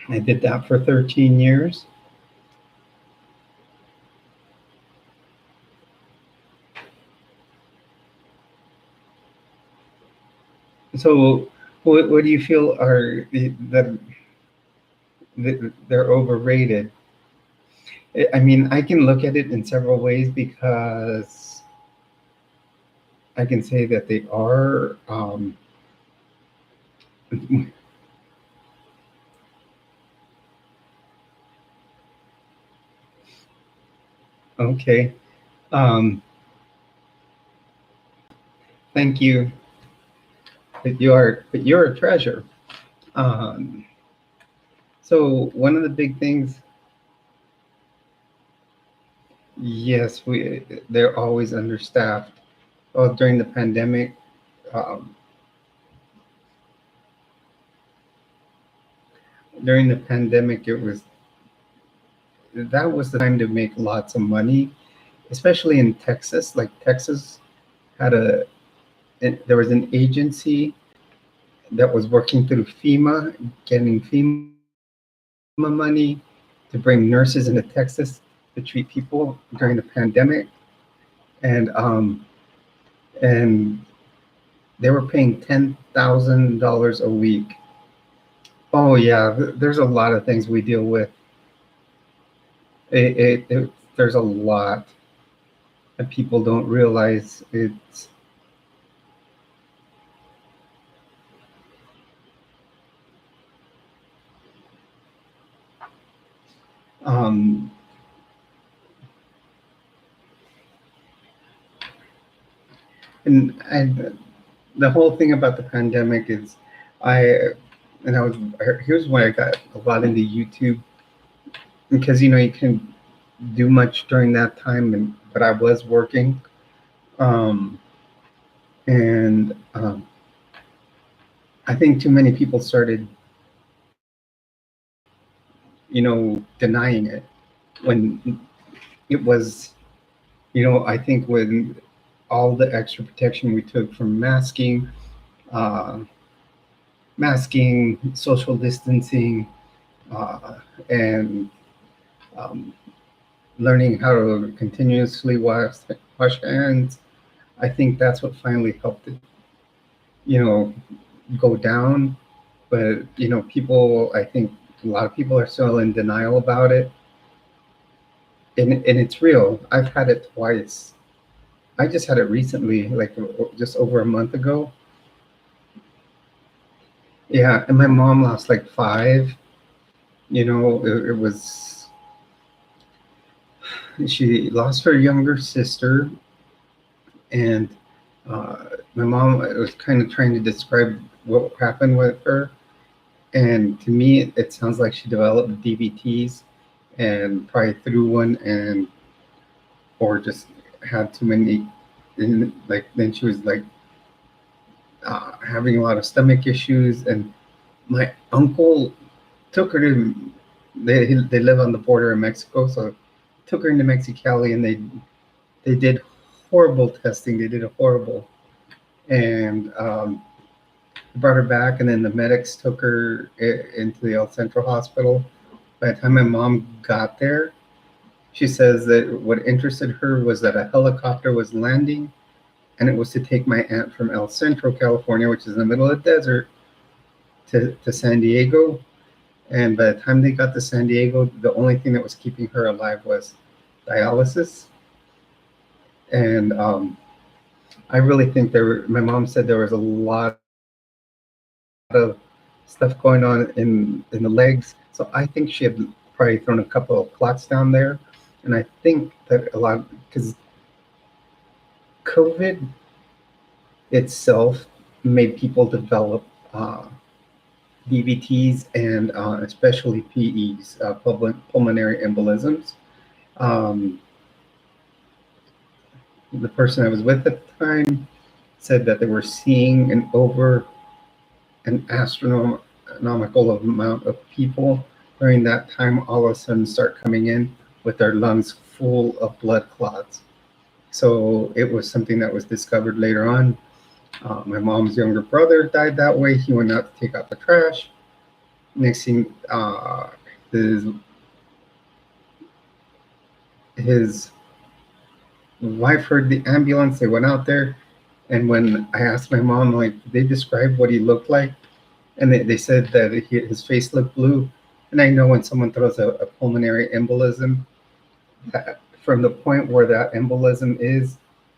I did that for 13 years. So what do you feel are that they're overrated? I mean, I can look at it in several ways, because I can say that they are okay. Thank you. But you're a treasure. So one of the big things, yes, they're always understaffed. Well, during the pandemic, that was the time to make lots of money, especially in Texas. Like Texas there was an agency that was working through FEMA, getting FEMA money to bring nurses into Texas to treat people during the pandemic, and and they were paying $10,000 a week. Oh yeah, there's a lot of things we deal with. There's a lot that people don't realize. It's um, and the whole thing about the pandemic is, I and I was here's why I got a lot into YouTube, because you can do much during that time, but I was working, um, and I think too many people started denying it when it was, I think when all the extra protection we took from uh, masking, social distancing, uh, and um, learning how to continuously wash hands. I think that's what finally helped it, you know, go down. But people, I think a lot of people are still in denial about it, and it's real. I've had it twice. I just had it recently, like just over a month ago. Yeah, and my mom lost like five. It was, she lost her younger sister, and my mom was kind of trying to describe what happened with her. And to me, it sounds like she developed DVTs and probably threw one, and or just had too many. And like then she was like having a lot of stomach issues, and my uncle took her to. They live on the border of Mexico, so took her into Mexicali, and they did horrible testing. They did a horrible, and brought her back, and then the medics took her into the El Centro Hospital. By the time my mom got there, she says that what interested her was that a helicopter was landing, and it was to take my aunt from El Centro, California, which is in the middle of the desert, to San Diego. And by the time they got to San Diego, the only thing that was keeping her alive was dialysis. And I really think my mom said there was a lot of stuff going on in the legs. So I think she had probably thrown a couple of clots down there. And I think that a lot, because COVID itself made people develop DVTs and especially PEs, pulmonary embolisms. Um, the person I was with at the time said that they were seeing an astronomical amount of people during that time all of a sudden start coming in with their lungs full of blood clots. So it was something that was discovered later on. My mom's younger brother died that way. He went out to take out the trash. Next thing, his wife heard the ambulance. They went out there, and when I asked my mom, like, did they describe what he looked like? And they said that his face looked blue. And I know when someone throws a pulmonary embolism, that from the point where that embolism is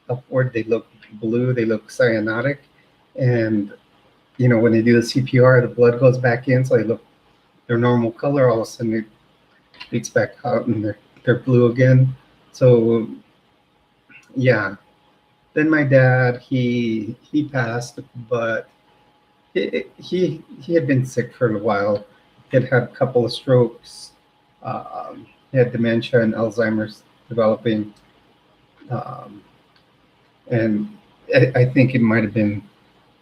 upward, they look blue, they look cyanotic. And, when they do the CPR, the blood goes back in, so they look their normal color. All of a sudden, it leaks back out and they're blue again. So, yeah. Then my dad, he passed, but he had been sick for a while. He had had a couple of strokes. He had dementia and Alzheimer's developing, um, and I think it might have been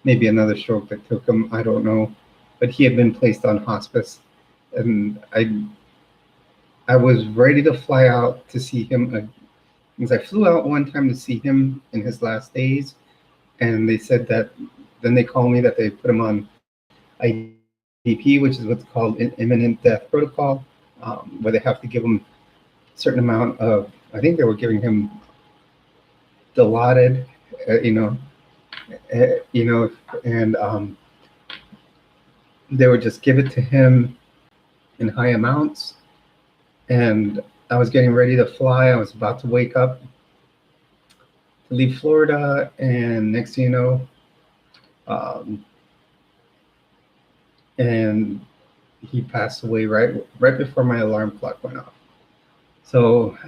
maybe another stroke that took him. I don't know, but he had been placed on hospice, and I was ready to fly out to see him. Because I flew out one time to see him in his last days, and they said that then they called me that they put him on IDP, which is what's called an imminent death protocol, where they have to give him a certain amount of, I think they were giving him Dilaudid, and they would just give it to him in high amounts. And I was getting ready to fly. I was about to wake up to leave Florida, and next thing you know, and he passed away right before my alarm clock went off. So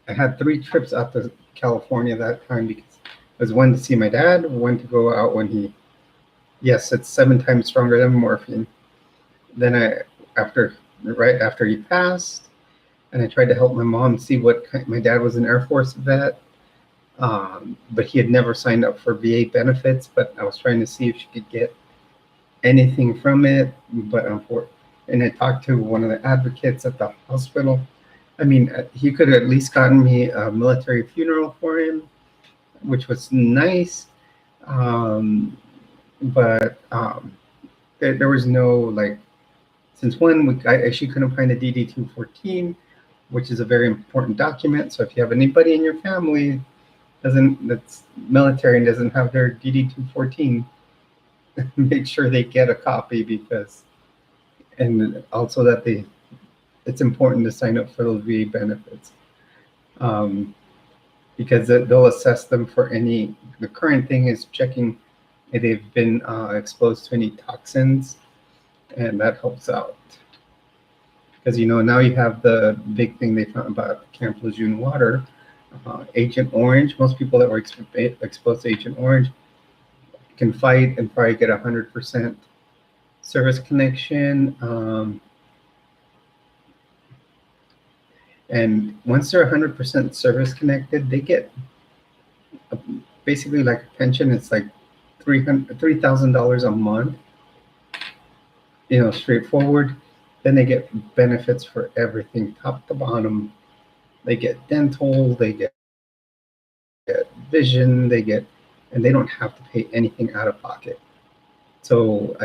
I had 3 trips out to California that time, because it was one to see my dad, one to go out when he, yes, it's 7 times stronger than morphine. Then right after he passed, and I tried to help my mom see my dad was an Air Force vet, but he had never signed up for VA benefits, but I was trying to see if she could get anything from it, but and I talked to one of the advocates at the hospital. I mean, he could have at least gotten me a military funeral for him, which was nice, but there was no, like, since when she couldn't find a DD-214, which is a very important document. So if you have anybody in your family that's military and doesn't have their DD-214, make sure they get a copy, and also that it's important to sign up for those VA benefits, because they'll assess them for the current thing is checking if they've been exposed to any toxins, and that helps out. Because, now you have the big thing they found about Camp Lejeune water, Agent Orange. Most people that were exposed to Agent Orange can fight and probably get 100% service connection. And once they're 100% service connected, they get basically like a pension. It's like $3,000 a month, straightforward. Then they get benefits for everything, top to bottom. They get dental, they get vision, and they don't have to pay anything out of pocket. So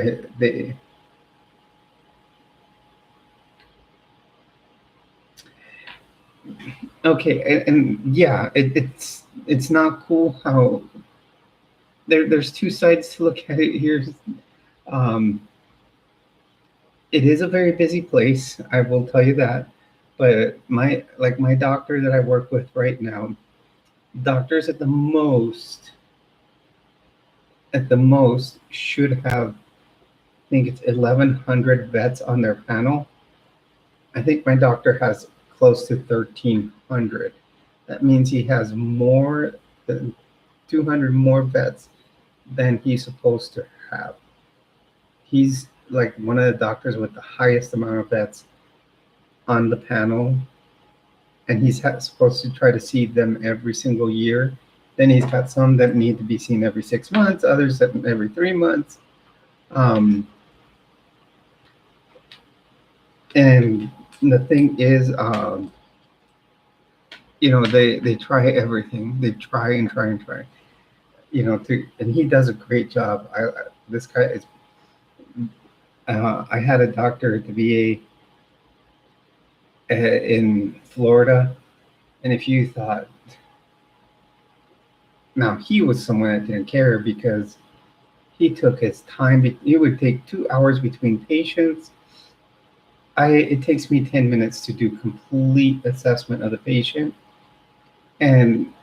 okay, and yeah, it's not cool how there's 2 sides to look at it here. It is a very busy place, I will tell you that. But my doctor that I work with right now, doctors at the most should have, I think it's 1,100 vets on their panel. I think my doctor has close to 1,300. That means he has more than 200 more vets than he's supposed to have. He's like one of the doctors with the highest amount of vets on the panel, and he's supposed to try to see them every single year. Then he's got some that need to be seen every 6 months, others every 3 months. And the thing is, they try everything. They try and try and try, and he does a great job. This guy is, I had a doctor at the VA in Florida, and if you thought, now he was someone that didn't care, because he took his time. He would take 2 hours between patients. It takes me 10 minutes to do complete assessment of the patient, and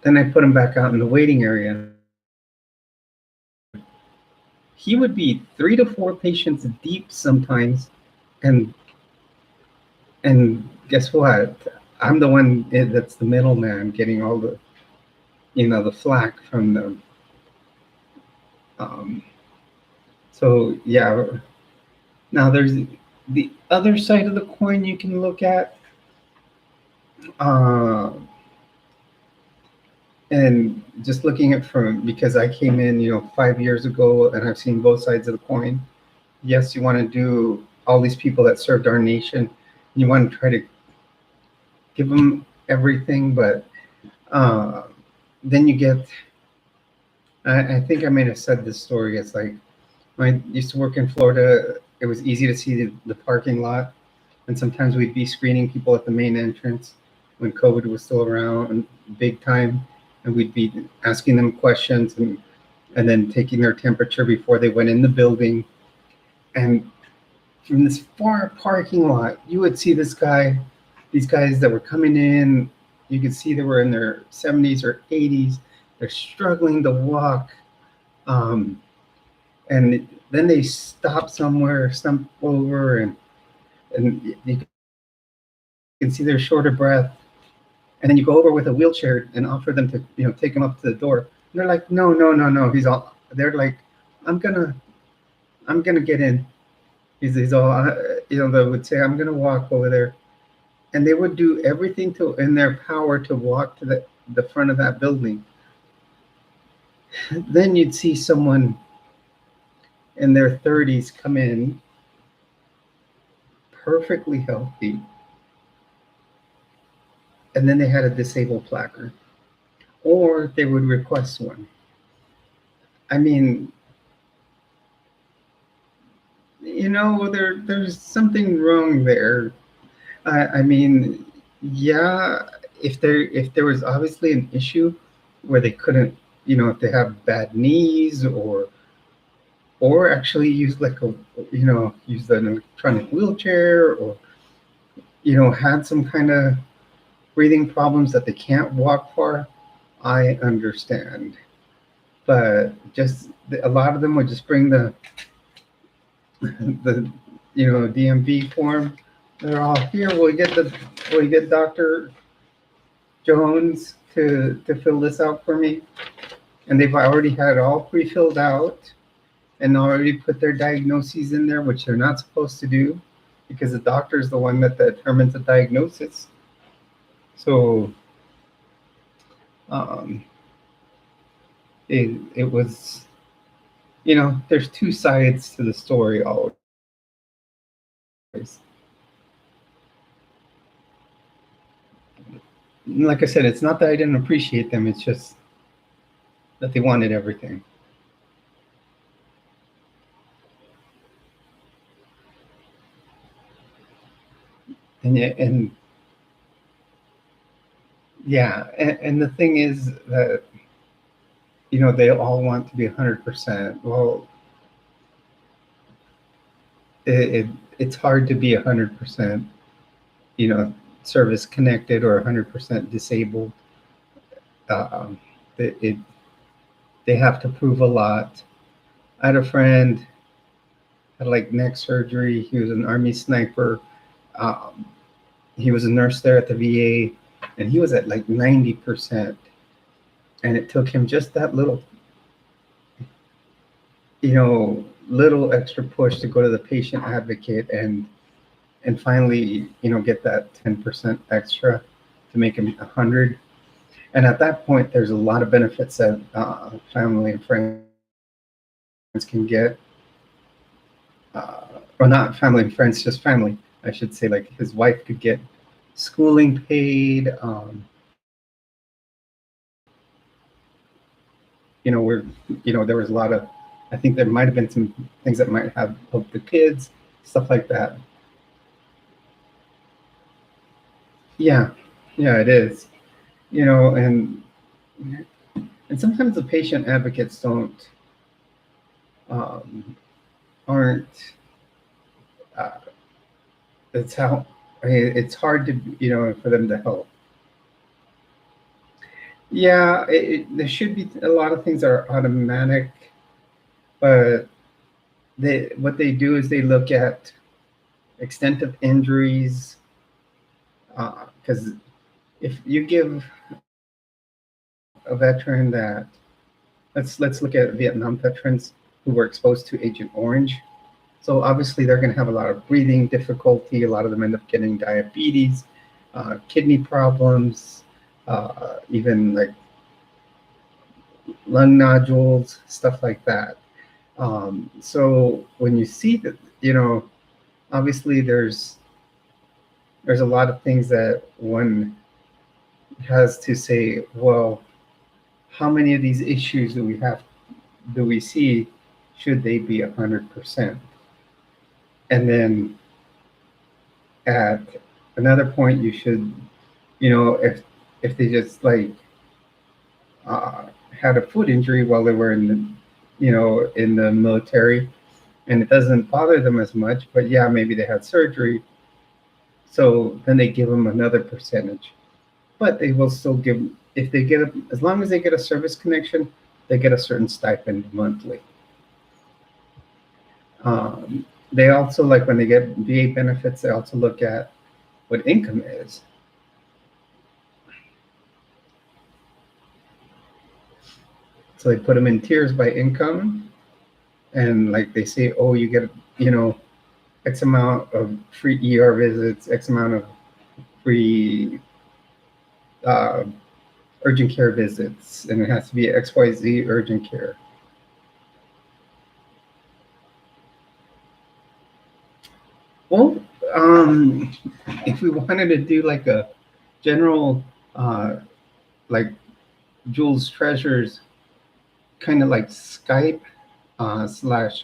then I put him back out in the waiting area. He would be 3 to 4 patients deep sometimes, and guess what? I'm the one that's the middleman, getting all the, the flack from them. So yeah. Now there's the other side of the coin you can look at, and just looking at because I came in, 5 years ago, and I've seen both sides of the coin. Yes, you want to do all these people that served our nation, you want to try to give them everything, but then you get, I think I may have said this story, it's like I used to work in Florida. It was easy to see the parking lot, and sometimes we'd be screening people at the main entrance when COVID was still around and big time, and we'd be asking them questions and then taking their temperature before they went in the building. And from this far parking lot, you would see these guys that were coming in. You could see they were in their 70s or 80s. They're struggling to walk. And then they stop somewhere, stump over, and you can see they're short of breath. And then you go over with a wheelchair and offer them to, take them up to the door. And they're like, no, no, no, no. They're like, I'm gonna get in. He's all, they would say, I'm gonna walk over there. And they would do everything in their power to walk to the front of that building. Then you'd see someone in their 30s come in, perfectly healthy, and then they had a disabled placard, or they would request one. I mean, there's something wrong there. I mean, yeah, if there was obviously an issue where they couldn't, if they have bad knees or actually use use an electronic wheelchair, or had some kind of breathing problems that they can't walk far, I understand. But just a lot of them would just bring the DMV form. They're all here. Will you get Dr. Jones to fill this out for me? And they've already had it all pre-filled out and already put their diagnoses in there, which they're not supposed to do, because the doctor is the one that determines the diagnosis. So it was, there's two sides to the story always. Like I said, it's not that I didn't appreciate them, it's just that they wanted everything. And yeah, and the thing is that, they all want to be 100%. Well, it's hard to be 100%, service connected or 100% disabled. They have to prove a lot. I had a friend had neck surgery. He was an Army sniper. He was a nurse there at the VA, and he was at 90%. And it took him just that little extra push to go to the patient advocate and finally, get that 10% extra to make him 100. And at that point, there's a lot of benefits that family and friends can get. Or not family and friends, just family, I should say. His wife could get schooling paid. There was a lot of, I think there might have been some things that might have helped the kids, stuff like that. Yeah, it is. And sometimes the patient advocates aren't. It's hard to for them to help. Yeah, there should be a lot of things that are automatic, but what they do is they look at extent of injuries, because if you give a veteran that, let's look at Vietnam veterans who were exposed to Agent Orange. So obviously they're going to have a lot of breathing difficulty. A lot of them end up getting diabetes, kidney problems, even lung nodules, stuff like that. So when you see that, obviously there's a lot of things that one has to say, well, how many of these issues do we see should they be 100%? And then at another point, you should, if they just like had a foot injury while they were in the military, and it doesn't bother them as much, but yeah, maybe they had surgery. So then they give them another percentage, but they will still give, if they get as long as they get a service connection, they get a certain stipend monthly. They also, like when they get VA benefits, they also look at what income is. So they put them in tiers by income, and like they say, oh, you get, X amount of free ER visits, X amount of free uh, urgent care visits, and it has to be XYZ urgent care. Well, if we wanted to do like a general, like Jules Treasures, kind of like Skype /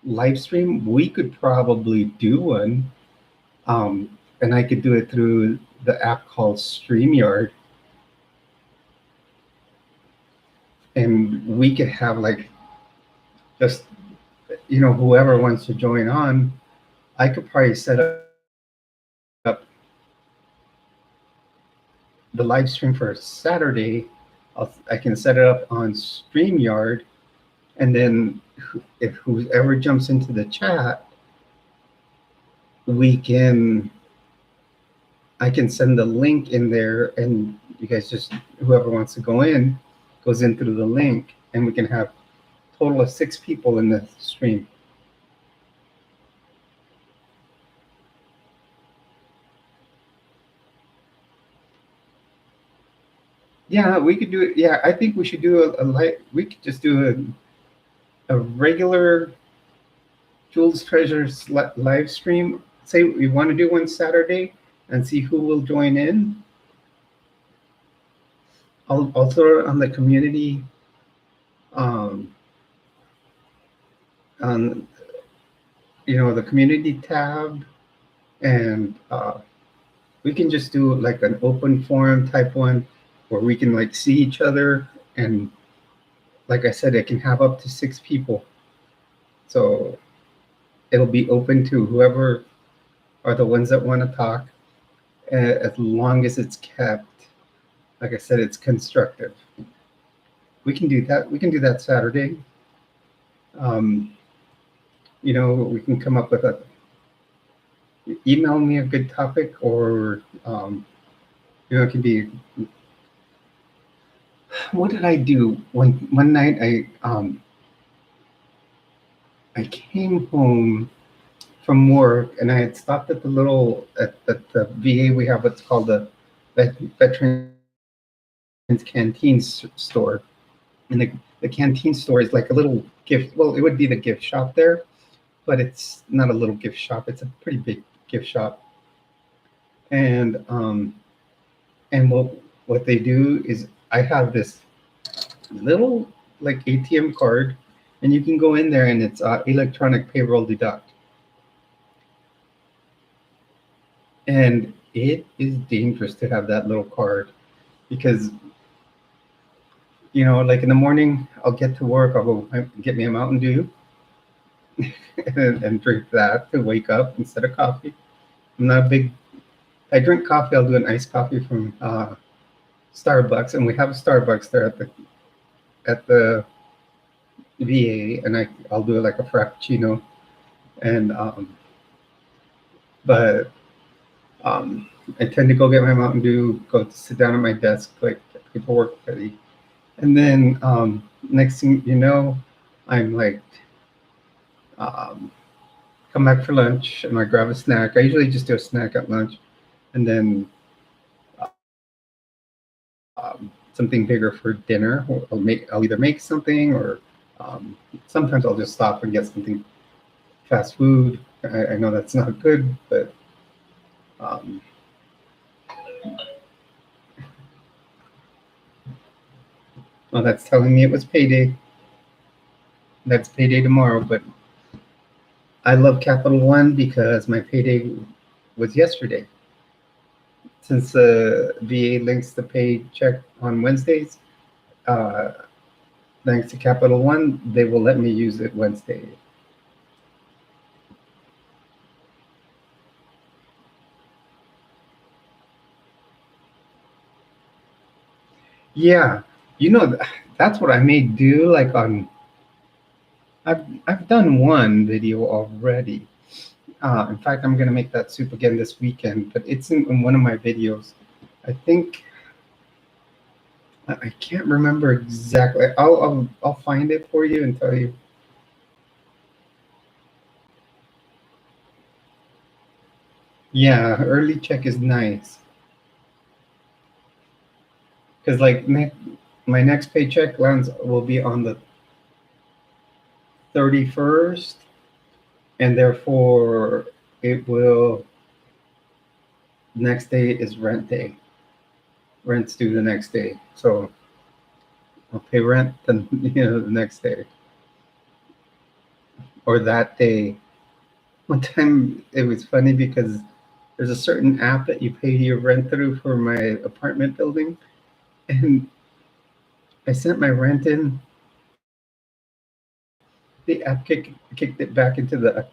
live stream, we could probably do one. And I could do it through the app called StreamYard. And we could have like just, whoever wants to join on, I could probably set up the live stream for Saturday. I can set it up on StreamYard, and then if whoever jumps into the chat, I can send the link in there, and you guys just, whoever wants to go in, goes in through the link, and we can have a total of 6 people in the stream. Yeah, we could do it. Yeah, I think we should do we could just do a regular Jules Treasures live stream. Say we want to do one Saturday and see who will join in. I'll throw it on the community, on the community tab, and we can just do like an open forum type one where we can like see each other, and like I said, it can have up to 6 people. So it'll be open to whoever are the ones that want to talk, as long as it's kept, like I said, it's constructive. We can do that. We can do that Saturday. We can come up with email me a good topic, or it can be, what did I do one night? I came home from work, and I had stopped at the VA. We have what's called the Veterans Canteen store, and the canteen store is like a little gift. Well, it would be the gift shop there, but it's not a little gift shop. It's a pretty big gift shop. And what they do is, I have this little like ATM card, and you can go in there, and it's electronic payroll deduct. And it is dangerous to have that little card, because like in the morning, I'll get to work, I'll go get me a Mountain Dew and drink that to wake up instead of coffee. I drink coffee, I'll do an iced coffee from Starbucks, and we have a Starbucks there at the VA, and I'll do like a frappuccino, and but I tend to go get my Mountain Dew, go to sit down at my desk, like get paperwork ready, and then next thing you know, I'm like, come back for lunch, and I grab a snack. I usually just do a snack at lunch, and then something bigger for dinner. I'll either make something, or sometimes I'll just stop and get something fast food. I know that's not good, but well, that's telling me it was payday. that's payday tomorrow, but I love Capital One because my payday was yesterday. Since the VA links the paycheck on Wednesdays, uh, thanks to Capital One, they will let me use it Wednesday. Yeah, that's what I may do. Like I've done one video already. In fact, I'm gonna make that soup again this weekend, but it's in one of my videos. I think I can't remember exactly. I'll find it for you and tell you. Yeah, early check is nice because like my next paycheck will be on the 31st, and therefore it will. Next day is rent day. Rent's due the next day, so I'll pay rent the the next day or that day. One time it was funny because there's a certain app that you pay your rent through for my apartment building, and I sent my rent in. The app kicked it back into the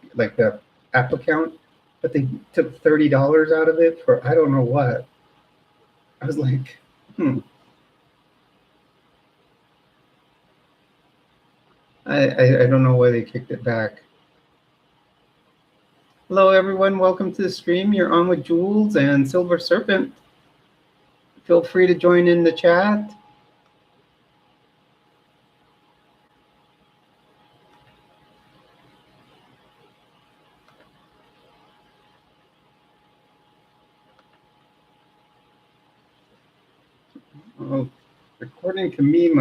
app account, but they took $30 out of it for I don't know what. I was like, I don't know why they kicked it back. Hello, everyone. Welcome to the stream. You're on with Jules and Silver Serpent. Feel free to join in the chat. Well, according to me,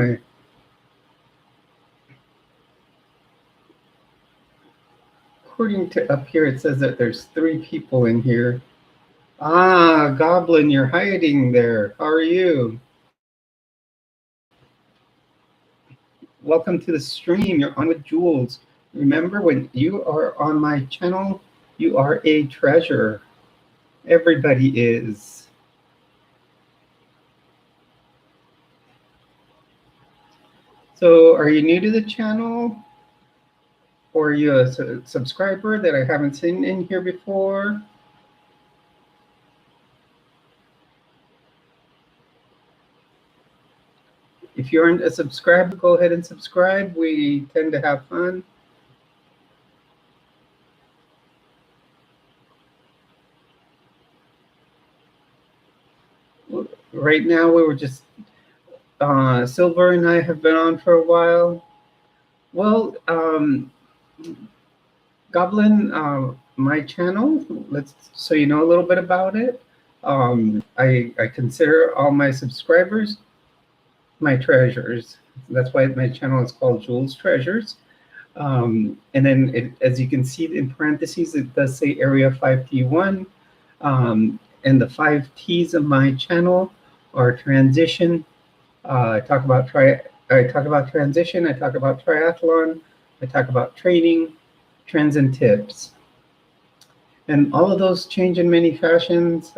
according to up here, it says that there's 3 people in here. Ah, Goblin, you're hiding there. How are you? Welcome to the stream. You're on with Jules. Remember, when you are on my channel, you are a treasure. Everybody is. So are you new to the channel? Or are you a subscriber that I haven't seen in here before? If you aren't a subscriber, go ahead and subscribe. We tend to have fun. Right now, we were just, Silver and I have been on for a while. Well, Goblin, my channel, so you know a little bit about it. I consider all my subscribers my treasures. That's why my channel is called Jules Treasures. And then as you can see in parentheses, it does say Area 5T1. And the 5 T's of my channel are transition. I talk about transition. I talk about triathlon. I talk about training, trends, and tips. And all of those change in many fashions,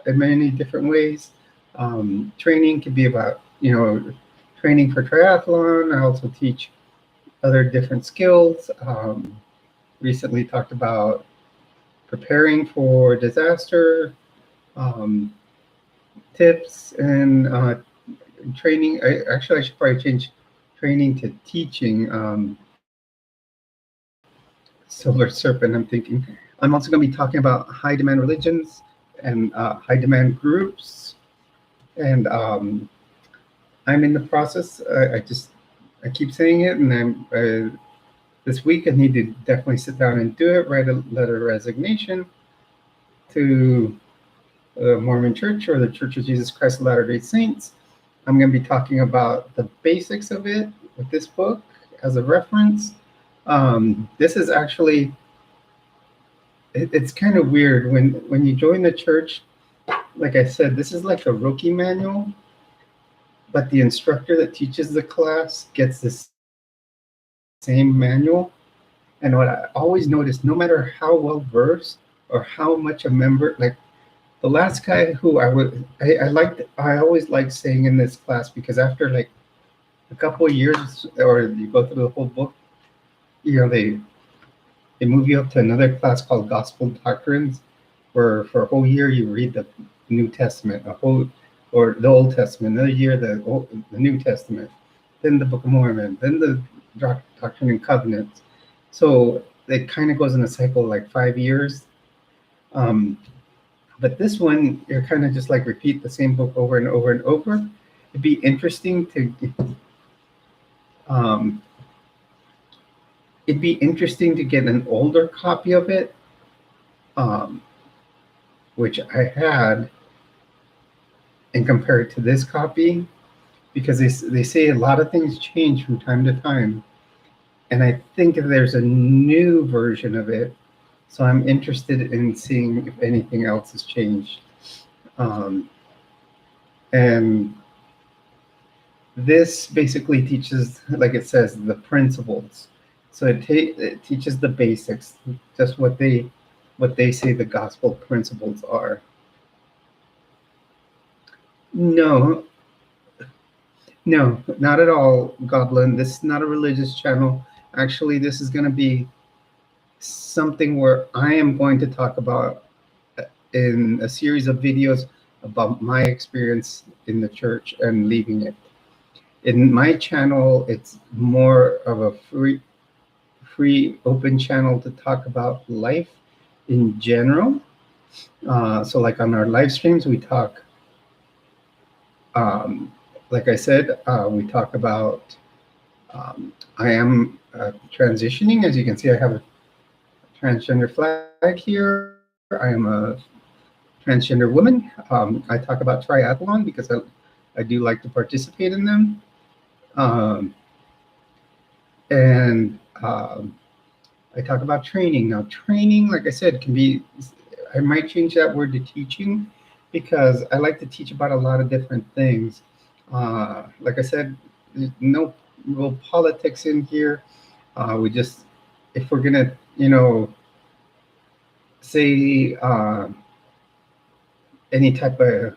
in many different ways. Training could be about, training for triathlon. I also teach other different skills. Recently talked about preparing for disaster, tips, and training. I should probably change training to teaching. Silver Serpent, I'm thinking. I'm also going to be talking about high demand religions and high demand groups. And I'm in the process. I keep saying it, and this week I need to definitely sit down and do it, write a letter of resignation to the Mormon Church or the Church of Jesus Christ of Latter-day Saints. I'm going to be talking about the basics of it with this book as a reference. This is actually, it's kind of weird when you join the church. Like I said, this is like a rookie manual, but the instructor that teaches the class gets this same manual. And what I always noticed, no matter how well versed or how much a member, like the last guy who I always liked staying in this class because after like a couple of years, or you go through the whole book, they move you up to another class called Gospel Doctrines, where for a whole year you read the New Testament, or the Old Testament, another year the New Testament, then the Book of Mormon, then the Doctrine and Covenants. So it kind of goes in a cycle like 5 years. But this one, you're kind of just like repeat the same book over and over and over. It'd be interesting to um, get an older copy of it, which I had, and compare it to this copy, because they say a lot of things change from time to time. And I think there's a new version of it. So I'm interested in seeing if anything else has changed. And this basically teaches, like it says, the principles. So it teaches the basics, just what they say the gospel principles are. No, not at all, Goblin. This is not a religious channel. Actually, this is going to be something where I am going to talk about in a series of videos about my experience in the church and leaving it. In my channel, it's more of a free open channel to talk about life in general. So like on our live streams, we talk, like I said, we talk about, I am transitioning. As you can see, I have a transgender flag here. I am a transgender woman. I talk about triathlon because I do like to participate in them. And I talk about training. Now, training, like I said, can be, I might change that word to teaching, because I like to teach about a lot of different things. Like I said, there's no real politics in here. We just, if we're gonna, say any type of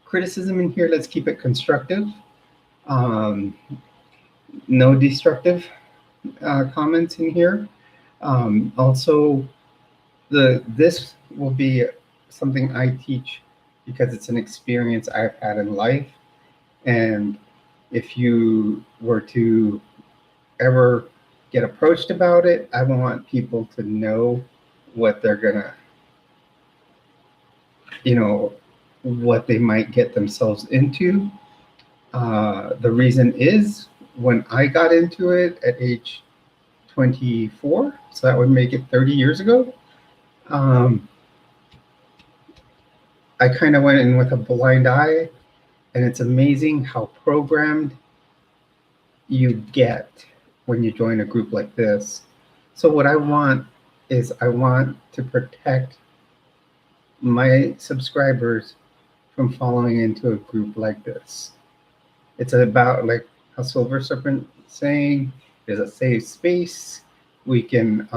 criticism in here, let's keep it constructive. No destructive comments in here. Also, this will be something I teach because it's an experience I've had in life. And if you were to ever get approached about it, I want people to know what they're gonna, what they might get themselves into. The reason is, when I got into it at age 24, so that would make it 30 years ago, I kind of went in with a blind eye, and it's amazing how programmed you get when you join a group like this. So what I want is, I want to protect my subscribers from falling into a group like this. It's about, like how Silver Serpent saying, there's a safe space. We can,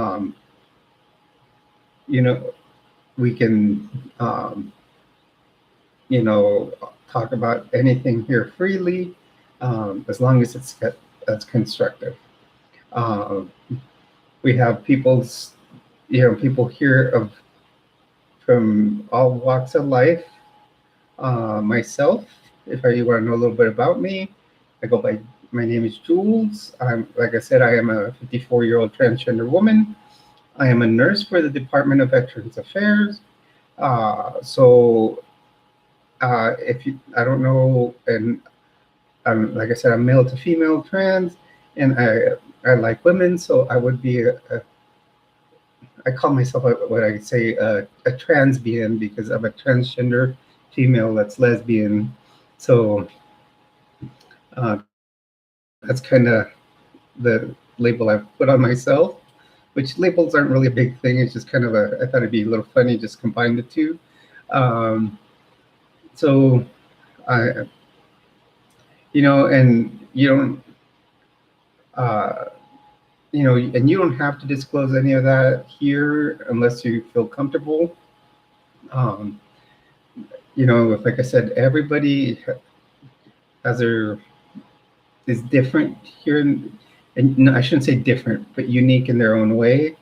we can, talk about anything here freely, as long as that's constructive. We have people here from all walks of life. Myself, if you want to know a little bit about me, my name is Jules. Like I said, I am a 54-year-old transgender woman. I am a nurse for the Department of Veterans Affairs. I don't know, and like I said, I'm male to female trans, and I like women, so I would be I call myself what I say a transbian, because I'm a transgender female that's lesbian. So that's kind of the label I've put on myself, which labels aren't really a big thing. It's just kind of I thought it'd be a little funny, just combine the two. So and you don't, you know, and you don't have to disclose any of that here unless you feel comfortable. Um, you know, like I said, everybody has their is different here, and no, I shouldn't say different, but unique in their own way.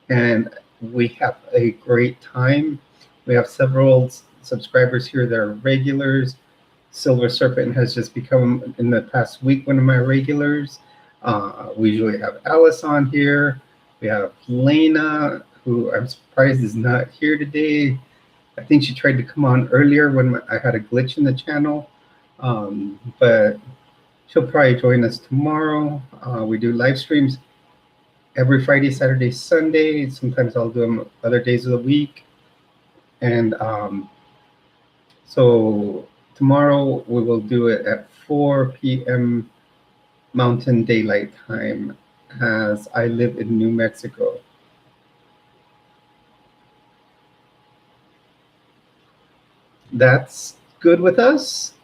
And we have a great time. We have several subscribers here that are regulars. Silver Serpent has just become, in the past week, one of my regulars. We usually have Alice on here. We have Lena, who I'm surprised is not here today. I think she tried to come on earlier when I had a glitch in the channel, but she'll probably join us tomorrow. We do live streams every Friday, Saturday, Sunday. Sometimes I'll do them other days of the week. And so tomorrow we will do it at 4 p.m. Mountain Daylight Time, as I live in New Mexico. That's good with us.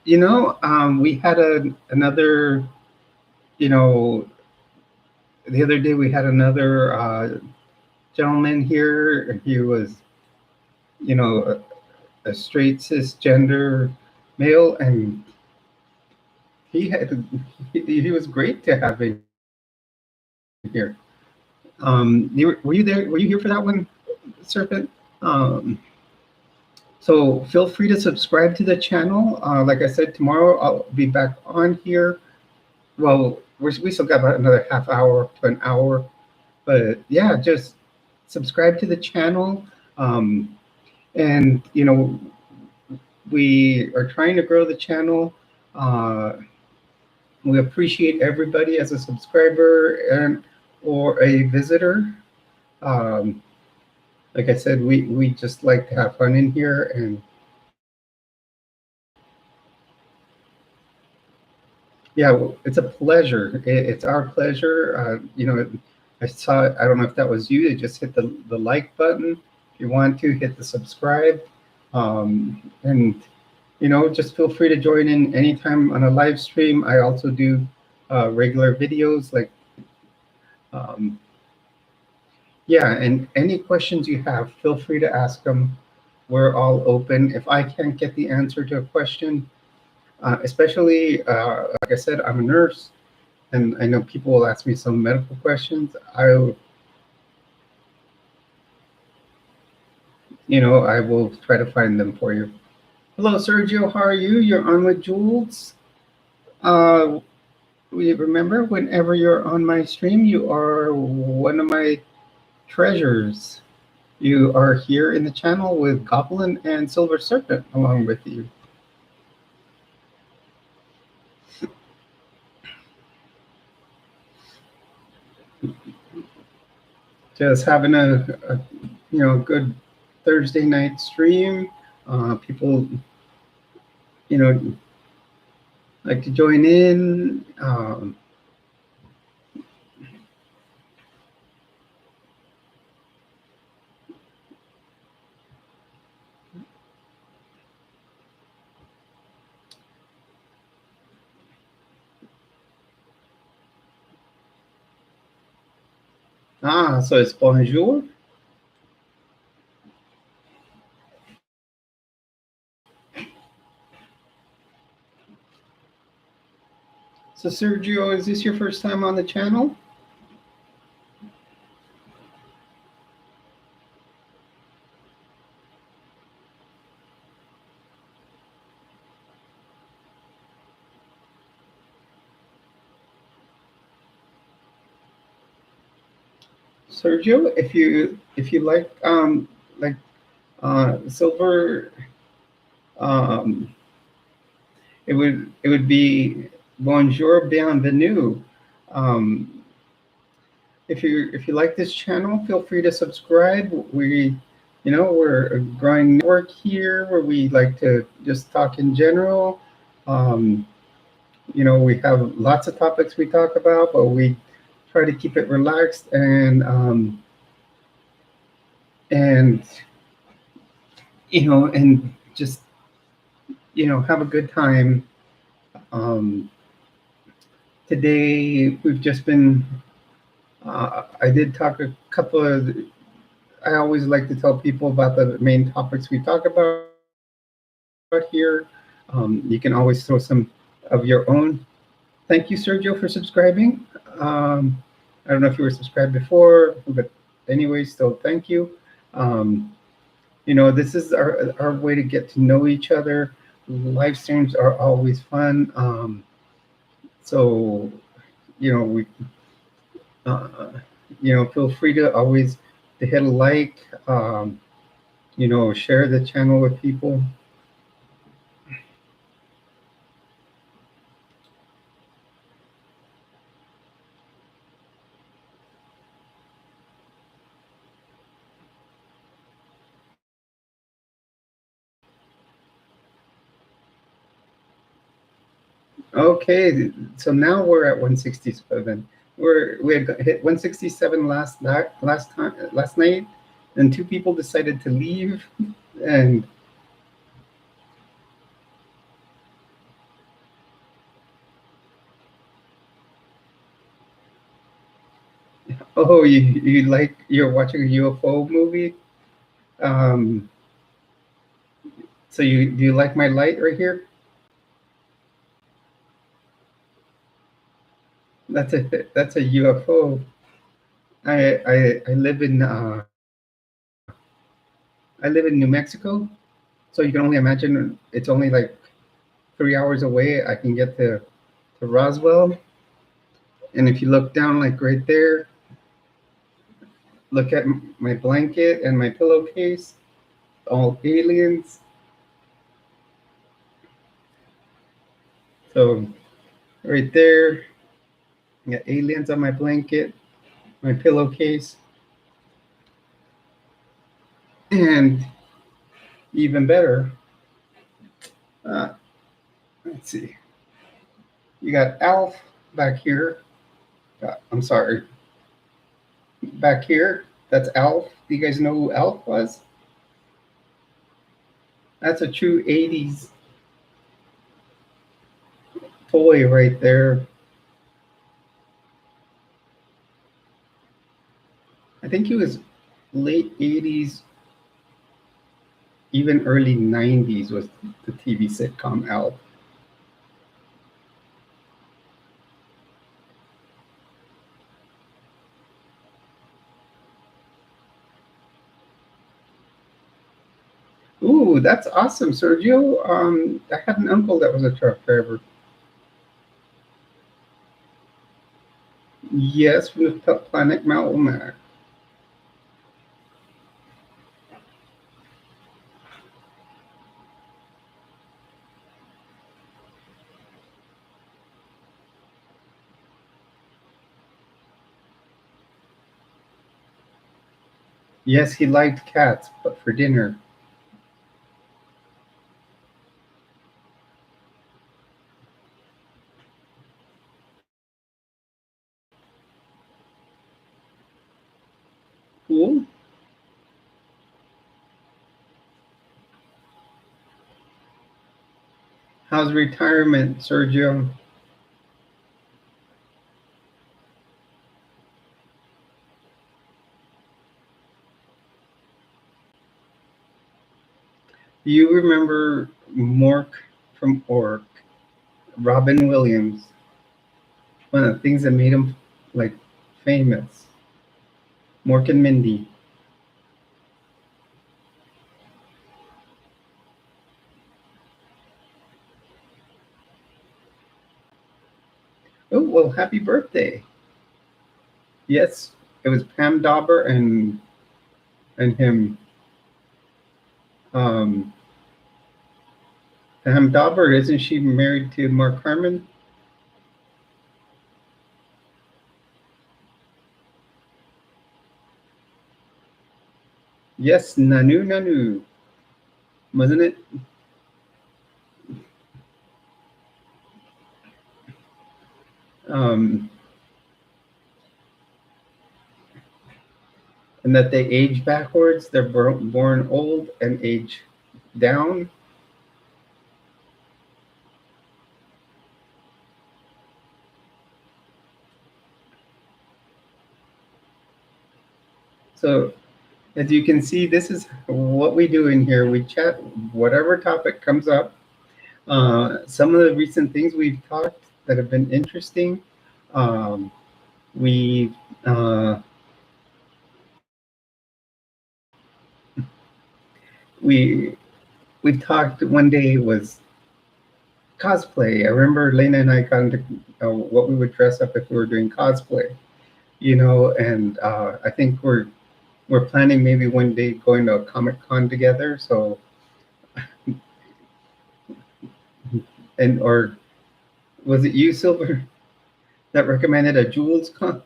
You know, we had another, you know, the other day we had another gentleman here. He was, you know, a straight cisgender male, and he had he was great to have in here. Were you there? Were you here for that one, Serpent? Um, so feel free to subscribe to the channel. Like I said, tomorrow I'll be back on here. Well, we still got about another half hour to an hour, but yeah, just subscribe to the channel. And you know, we are trying to grow the channel. We appreciate everybody as a subscriber and or a visitor. Um, like I said, we just like to have fun in here, and yeah, well, it's a pleasure. It's our pleasure. You know, I saw. I don't know if that was you. Just hit the like button. If you want to, hit the subscribe, and you know, just feel free to join in anytime on a live stream. I also do regular videos like. Um, Yeah, and any questions you have, feel free to ask them. We're all open. If I can't get the answer to a question, especially, like I said, I'm a nurse, and I know people will ask me some medical questions. I will try to find them for you. Hello, Sergio. How are you? You're on with Jules. Uh, we remember whenever you're on my stream, you are one of my treasures. You are here in the channel with Goblin and Silver Serpent along with you. Just having a good Thursday night stream. People, like to join in. So it's bonjour. So Sergio, is this your first time on the channel? Sergio, if you like silver, um, it would be bonjour, bienvenue. Um, if you like this channel, feel free to subscribe. We're a growing network here where we like to just talk in general. We have lots of topics we talk about, but we try to keep it relaxed and and just have a good time. Today we've just been. I did talk a couple of. I always like to tell people about the main topics we talk about here. You can always throw some of your own. Thank you, Sergio, for subscribing. I don't know if you were subscribed before, but anyway, still thank you. This is our way to get to know each other. Live streams are always fun. So, we, feel free to always to hit a like, share the channel with people. Okay, so now we're at 167. We had hit 167 last night, and two people decided to leave, and oh, you're watching a UFO movie. So do you like my light right here? That's a UFO. I live in New Mexico, so you can only imagine it's only like 3 hours away. I can get to Roswell, and if you look down like right there, look at my blanket and my pillowcase, all aliens. So right there, I got aliens on my blanket, my pillowcase, and even better, uh, let's see, you got Alf back here. I'm sorry, back here. That's Alf. Do you guys know who Alf was? That's a true 80s toy right there. I think he was late 80s, even early 90s was the TV sitcom Alf. Ooh, that's awesome, Sergio. I had an uncle that was a truck driver. Yes, from the planet Malmac. Yes, he liked cats, but for dinner. Cool. How's retirement, Sergio? Do you remember Mork from Ork? Robin Williams. One of the things that made him like famous. Mork and Mindy. Oh well, happy birthday! Yes, it was Pam Dauber and him. Um, Pam Dauber, isn't she married to Mark Harmon? Yes, Nanu Nanu, wasn't it? Um, and that they age backwards. They're born old and age down. So as you can see, this is what we do in here. We chat whatever topic comes up. Some of the recent things we've talked that have been interesting. Um, we uh, we we talked one day was cosplay. I remember Lena and I got into what we would dress up if we were doing cosplay, and I think we're planning maybe one day going to a Comic Con together. So, and or was it you, Silver, that recommended a Jules Con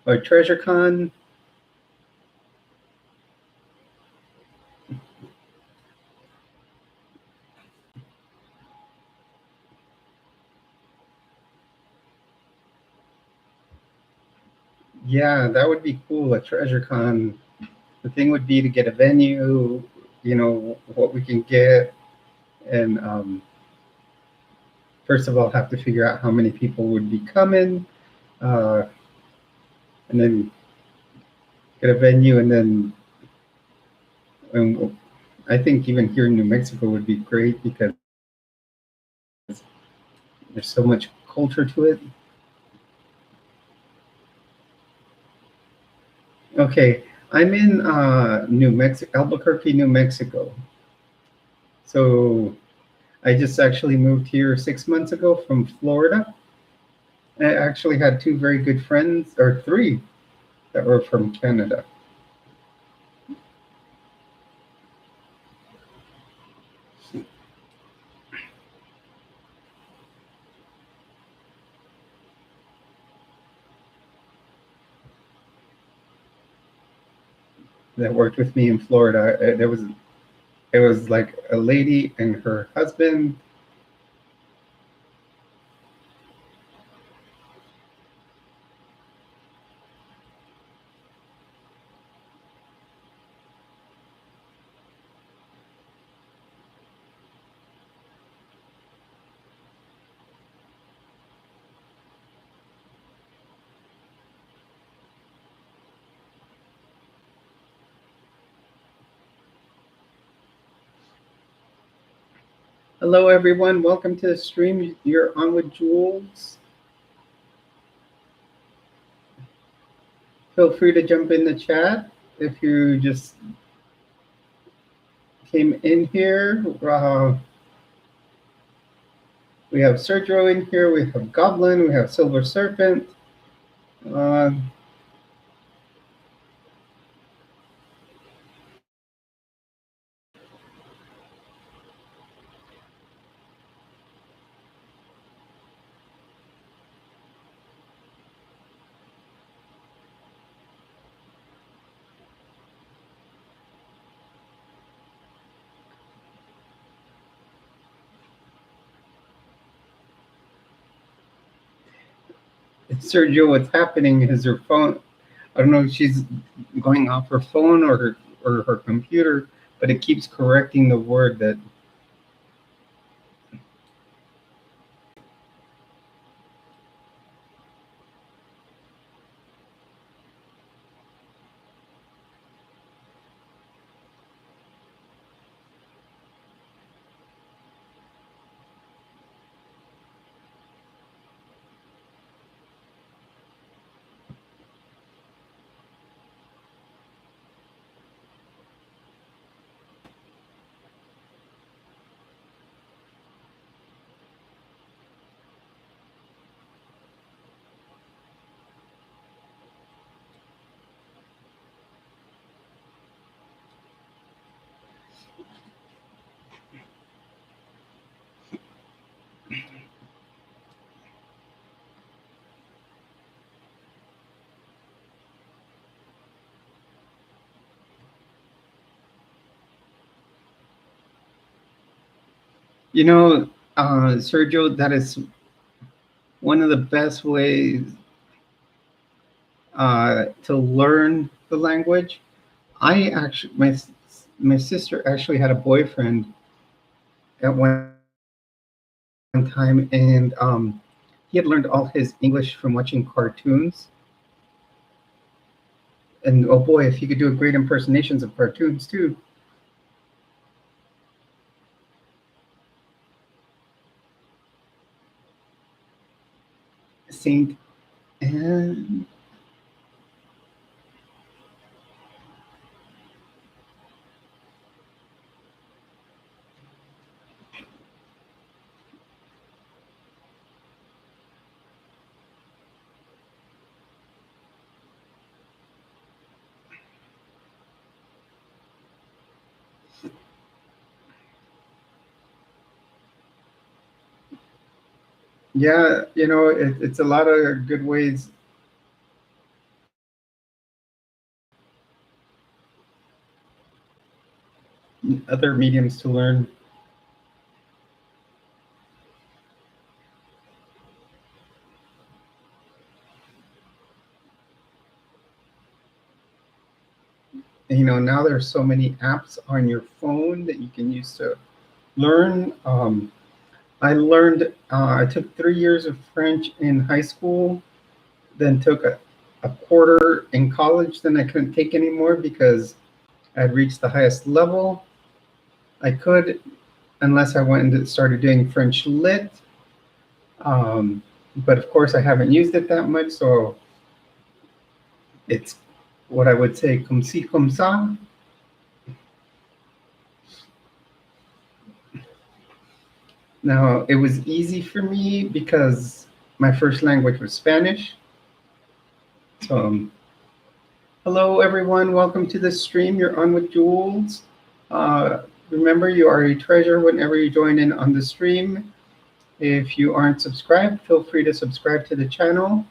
or Treasure Con? Yeah, that would be cool. A Treasure Con. The thing would be to get a venue. What we can get, and first of all, have to figure out how many people would be coming, uh, and then get a venue, and then and I think even here in New Mexico would be great because there's so much culture to it. Okay, I'm in New Mexico, Albuquerque, New Mexico. So I just actually moved here 6 months ago from Florida. I actually had two very good friends, or three, that were from Canada. That worked with me in Florida. It was like a lady and her husband. Hello, everyone. Welcome to the stream. You're on with Jules. Feel free to jump in the chat if you just came in here. We have Sergio in here. We have Goblin. We have Silver Serpent. Uh, Sergio, what's happening is her phone. I don't know if she's going off her phone or her computer, but it keeps correcting the word that. Sergio, that is one of the best ways to learn the language. My sister actually had a boyfriend at one time, and he had learned all his English from watching cartoons. And oh boy, if he could do great impersonations of cartoons too. Saint and yeah, you know, it's a lot of good ways. Other mediums to learn. You know, now there's so many apps on your phone that you can use to learn. I took 3 years of French in high school, then took a quarter in college. Then I couldn't take anymore because I'd reached the highest level I could, unless I went and started doing French lit. But of course, I haven't used it that much, so it's what I would say comme ci, comme ça. Now, it was easy for me because my first language was Spanish. So, hello, everyone. Welcome to the stream. You're on with Jules. Remember, you are a treasure whenever you join in on the stream. If you aren't subscribed, feel free to subscribe to the channel.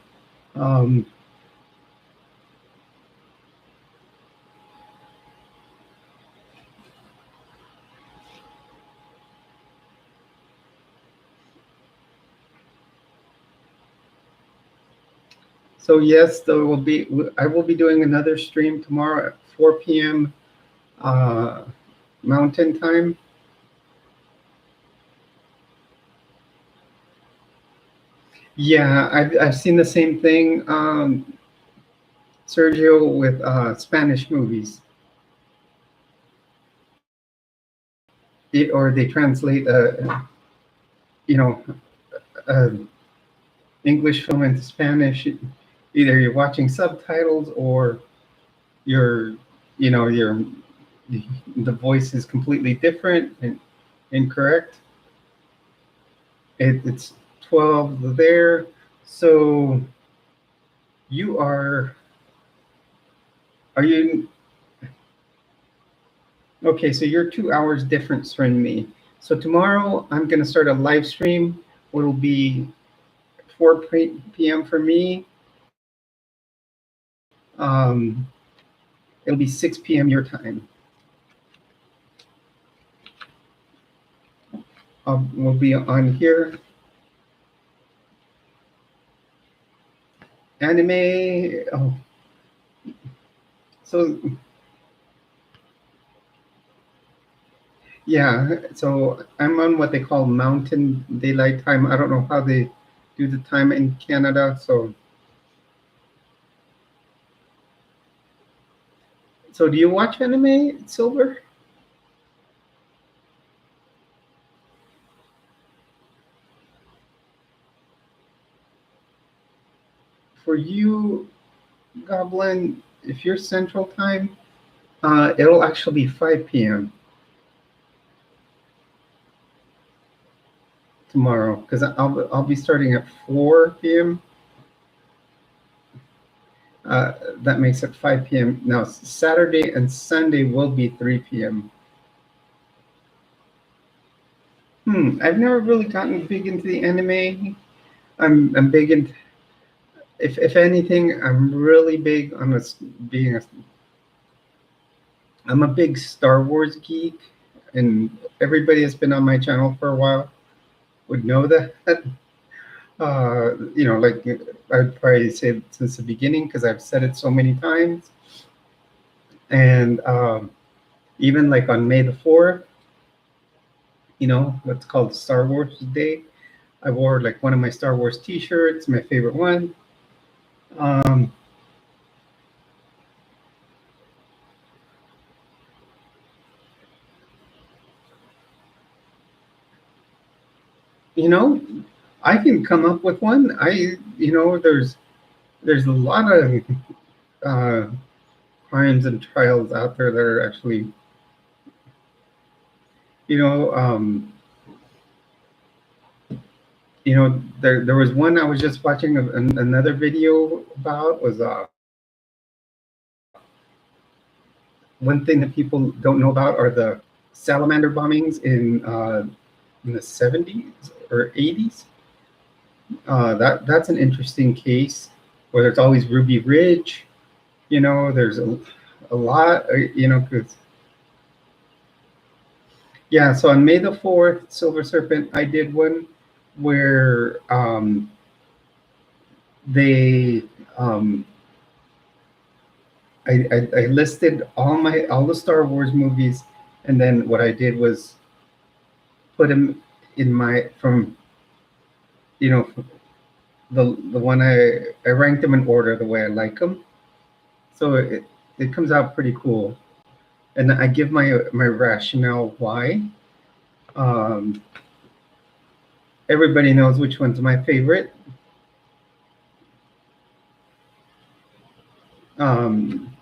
So yes, I will be doing another stream tomorrow at 4 p.m. Mountain time. Yeah, I've seen the same thing, Sergio, with Spanish movies. Or they translate, you know, English film into Spanish. Either you're watching subtitles or you're, you know, the voice is completely different and incorrect. It's 12 there. So you are you, okay, so you're 2 hours difference from me. So tomorrow I'm gonna start a live stream. It'll be 4 p.m. for me. It'll be 6 p.m. your time. We'll be on here. Anime. Oh, so yeah. So I'm on what they call Mountain Daylight Time. I don't know how they do the time in Canada. So do you watch anime, Silver? For you, Goblin, if you're Central Time, it'll actually be 5 p.m. tomorrow because I'll be starting at 4 p.m. That makes it 5 p.m. Now Saturday and Sunday will be 3 p.m. I've never really gotten big into the anime. I'm big into, if anything, I'm really big on I'm a big Star Wars geek, and everybody that's been on my channel for a while would know that. You know, like I'd probably say since the beginning because I've said it so many times. And even like on May the 4th, you know, what's called Star Wars Day, I wore like one of my Star Wars t-shirts, my favorite one. You know, I can come up with one. There's a lot of uh, crimes and trials out there that are actually, you know, um, there was one I was just watching another video about was one thing that people don't know about are the salamander bombings in the 70s or 80s. That's an interesting case where there's always Ruby Ridge. There's a lot, because yeah. So on May the 4th, Silver Serpent, I did one where they I listed all the Star Wars movies, and then what I did was put them in my from you know the one I ranked them in order the way I like them. So it comes out pretty cool, and I give my rationale why. Um, Everybody knows which one's my favorite. Um,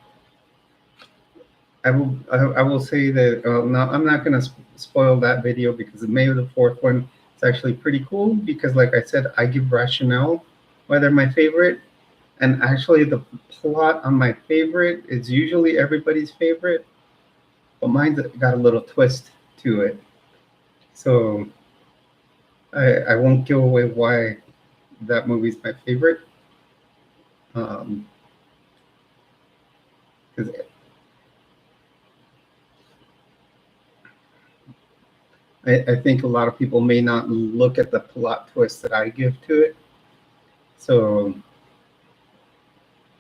I will say that no, I'm not going to spoil that video because the May the 4th one is actually pretty cool because, like I said, I give rationale why they're my favorite, and actually the plot on my favorite is usually everybody's favorite, but mine's got a little twist to it. So I won't give away why that movie's my favorite. Because I think a lot of people may not look at the plot twist that I give to it. So,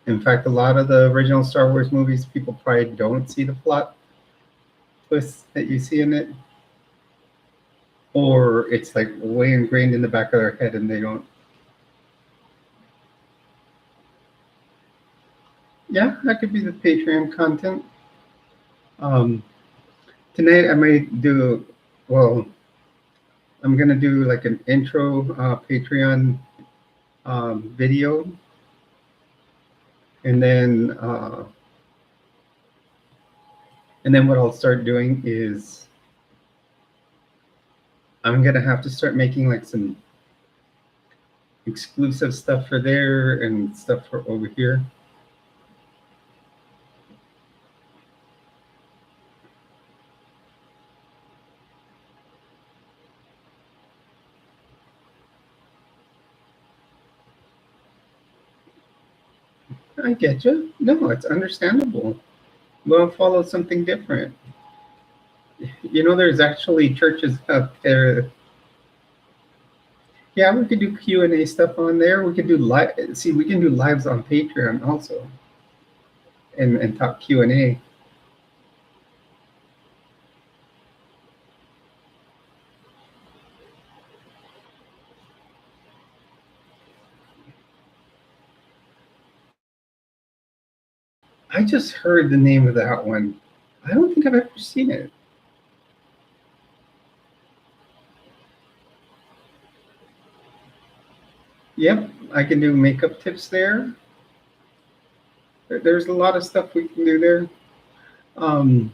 in fact, a lot of the original Star Wars movies, people probably don't see the plot twists that you see in it. Or it's like way ingrained in the back of their head and they don't. Yeah, that could be the Patreon content. Tonight I might do, well, I'm going to do like an intro Patreon video. And then what I'll start doing is I'm going to have to start making like some exclusive stuff for there and stuff for over here. I get you. No, it's understandable. We'll follow something different. There's actually churches out there. Yeah, we could do Q&A stuff on there. We could do live. See, we can do lives on Patreon also, and talk Q&A. I just heard the name of that one. I don't think I've ever seen it. Yep, I can do makeup tips there. There's a lot of stuff we can do there. So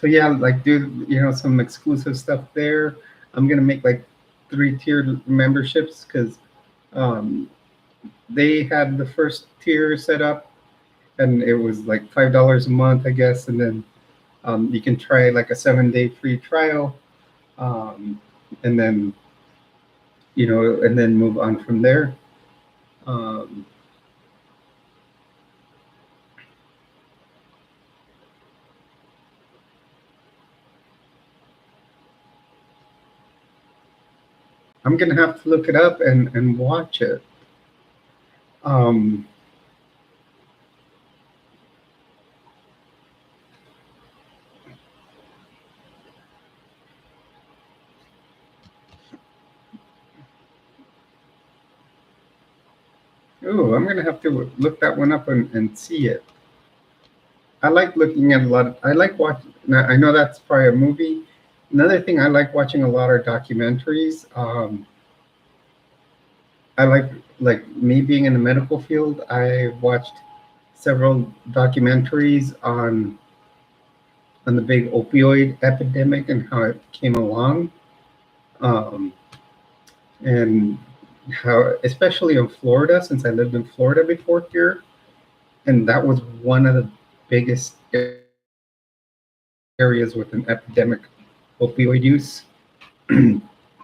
yeah, like do some exclusive stuff there. I'm gonna make like 3-tiered memberships because they had the first tier set up, and it was like $5 a month, I guess, and then you can try like a 7-day free trial, and then move on from there. I'm gonna have to look it up and watch it. Oh, I'm gonna have to look that one up and see it. I like looking at a lot of. I like watching. I know that's probably a movie, Another thing, I like watching a lot of documentaries. I like me being in the medical field. I watched several documentaries on the big opioid epidemic and how it came along, um, and how, especially in Florida, since I lived in Florida before here, and that was one of the biggest areas with an epidemic opioid use.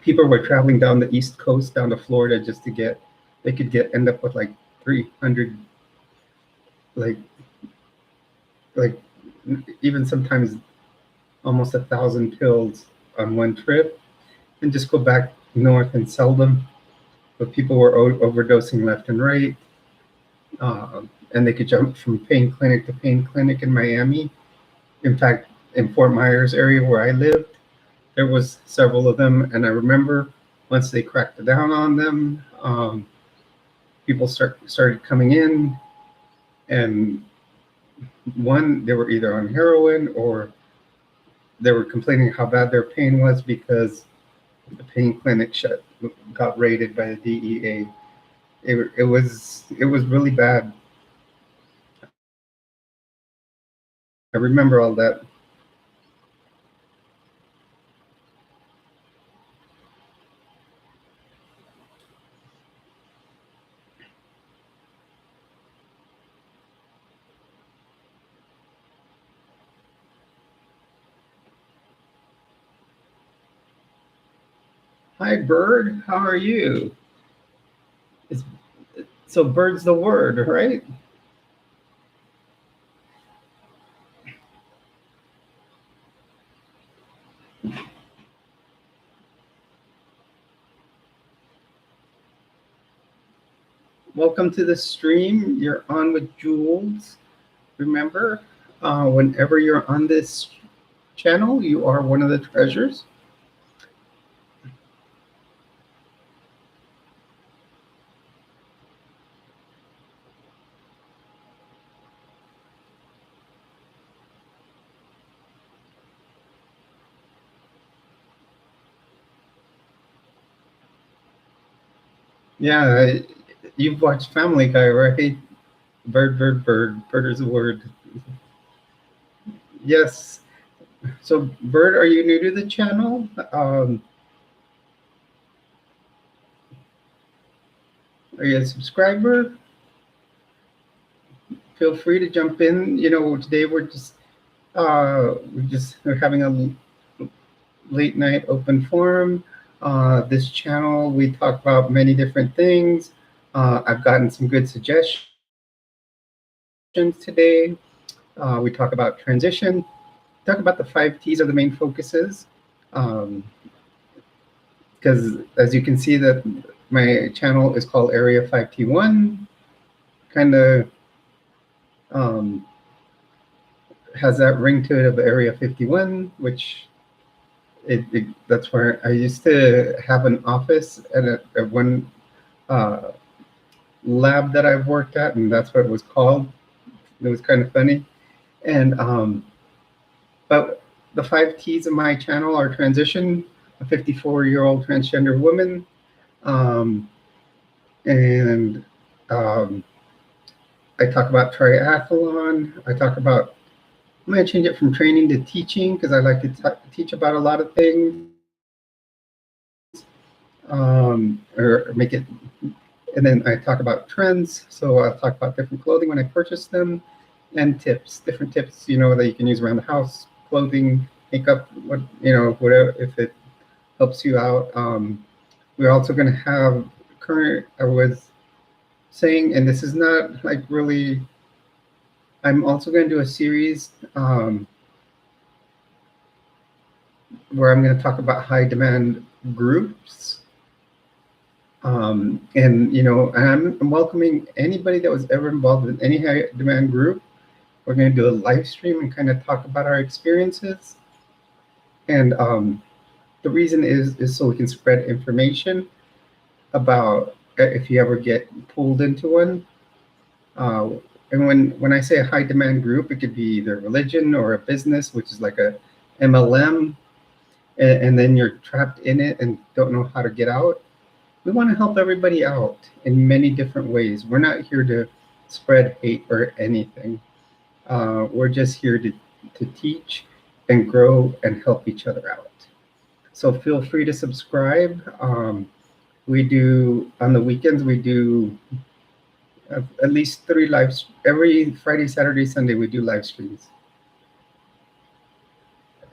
People were traveling down the East Coast down to Florida just to get, they could end up with like 300, like like even sometimes almost 1,000 pills on one trip, and just go back north and sell them. But people were overdosing left and right, and they could jump from pain clinic to pain clinic in Miami. In fact, in Fort Myers area where I lived, there was several of them, and I remember once they cracked down on them, people started coming in, and one, they were either on heroin or they were complaining how bad their pain was because the pain clinic got raided by the DEA. It was really bad. I remember all that. Hi, Bird. How are you? It's, so Bird's the word, right? Welcome to the stream. You're on with Jules. Remember, whenever you're on this channel, you are one of the treasures. Yeah, you've watched Family Guy, right? Bird, bird, bird. Bird is a word. Yes. So, Bird, are you new to the channel? Are you a subscriber? Feel free to jump in. You know, today we're having a late night open forum. This channel, we talk about many different things. I've gotten some good suggestions today. We talk about transition, talk about the 5 T's are the main focuses. Because as you can see that my channel is called Area 5T1, kind of has that ring to it of Area 51, which that's where I used to have an office at one lab that I've worked at, and that's what it was called. It was kind of funny. And but the 5 T's of my channel are transition, a 54-year-old transgender woman, and I talk about triathlon. I'm going to change it from training to teaching because I like to teach about a lot of things, or make it. And then I talk about trends. So I'll talk about different clothing when I purchase them, and tips, different tips, you know, that you can use around the house, clothing, makeup, whatever, if it helps you out. We're also going to have I was saying, and this is not like really, I'm also going to do a series where I'm going to talk about high demand groups. And, you know, I'm welcoming anybody that was ever involved in any high demand group. We're going to do a live stream and kind of talk about our experiences. And the reason is so we can spread information about if you ever get pulled into one. And when I say a high demand group, it could be either religion or a business, which is like a MLM. and then you're trapped in it and don't know how to get out. We want to help everybody out in many different ways. We're not here to spread hate or anything. We're just here to teach and grow and help each other out. So feel free to subscribe. We do, on the weekends, we do at least 3 lives. Every Friday, Saturday, Sunday, we do live streams.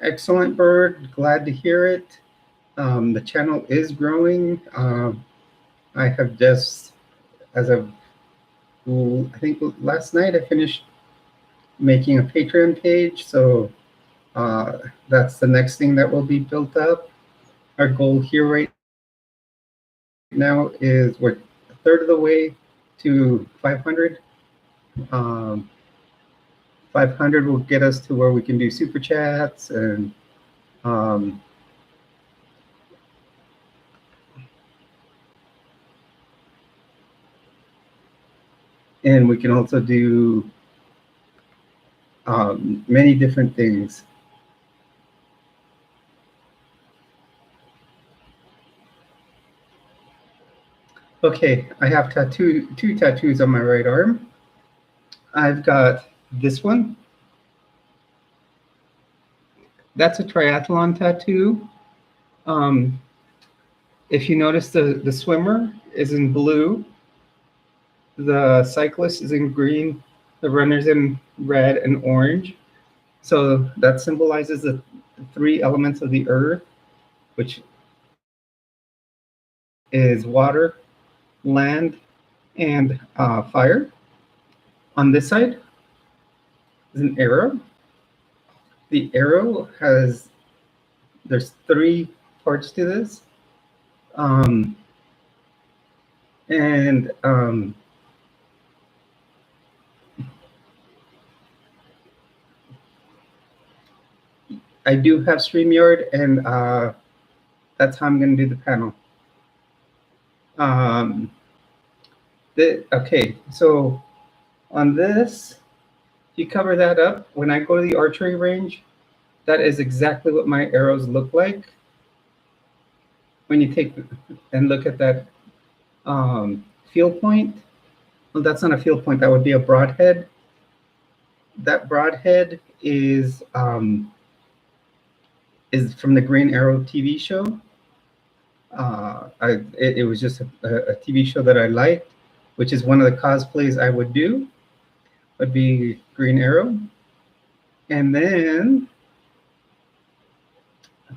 Excellent, Bird. Glad to hear it. The channel is growing. I have just, as of, I think last night, I finished making a Patreon page. So that's the next thing that will be built up. Our goal here right now is we're a third of the way to 500. 500 will get us to where we can do super chats and we can also do many different things. Okay, I have two tattoos on my right arm. I've got this one. That's a triathlon tattoo. If you notice, the swimmer is in blue, the cyclist is in green, the runner's in red and orange. So that symbolizes the 3 elements of the earth, which is water, land, and fire. On this side is an arrow. The arrow there's 3 parts to this. I do have StreamYard, and that's how I'm going to do the panel. Okay, so on this, you cover that up. When I go to the archery range, that is exactly what my arrows look like. When you take and look at that field point, well, that's not a field point, that would be a broadhead. That broadhead is from the Green Arrow TV show. It was just a TV show that I liked, which is one of the cosplays I would do, would be Green Arrow. And then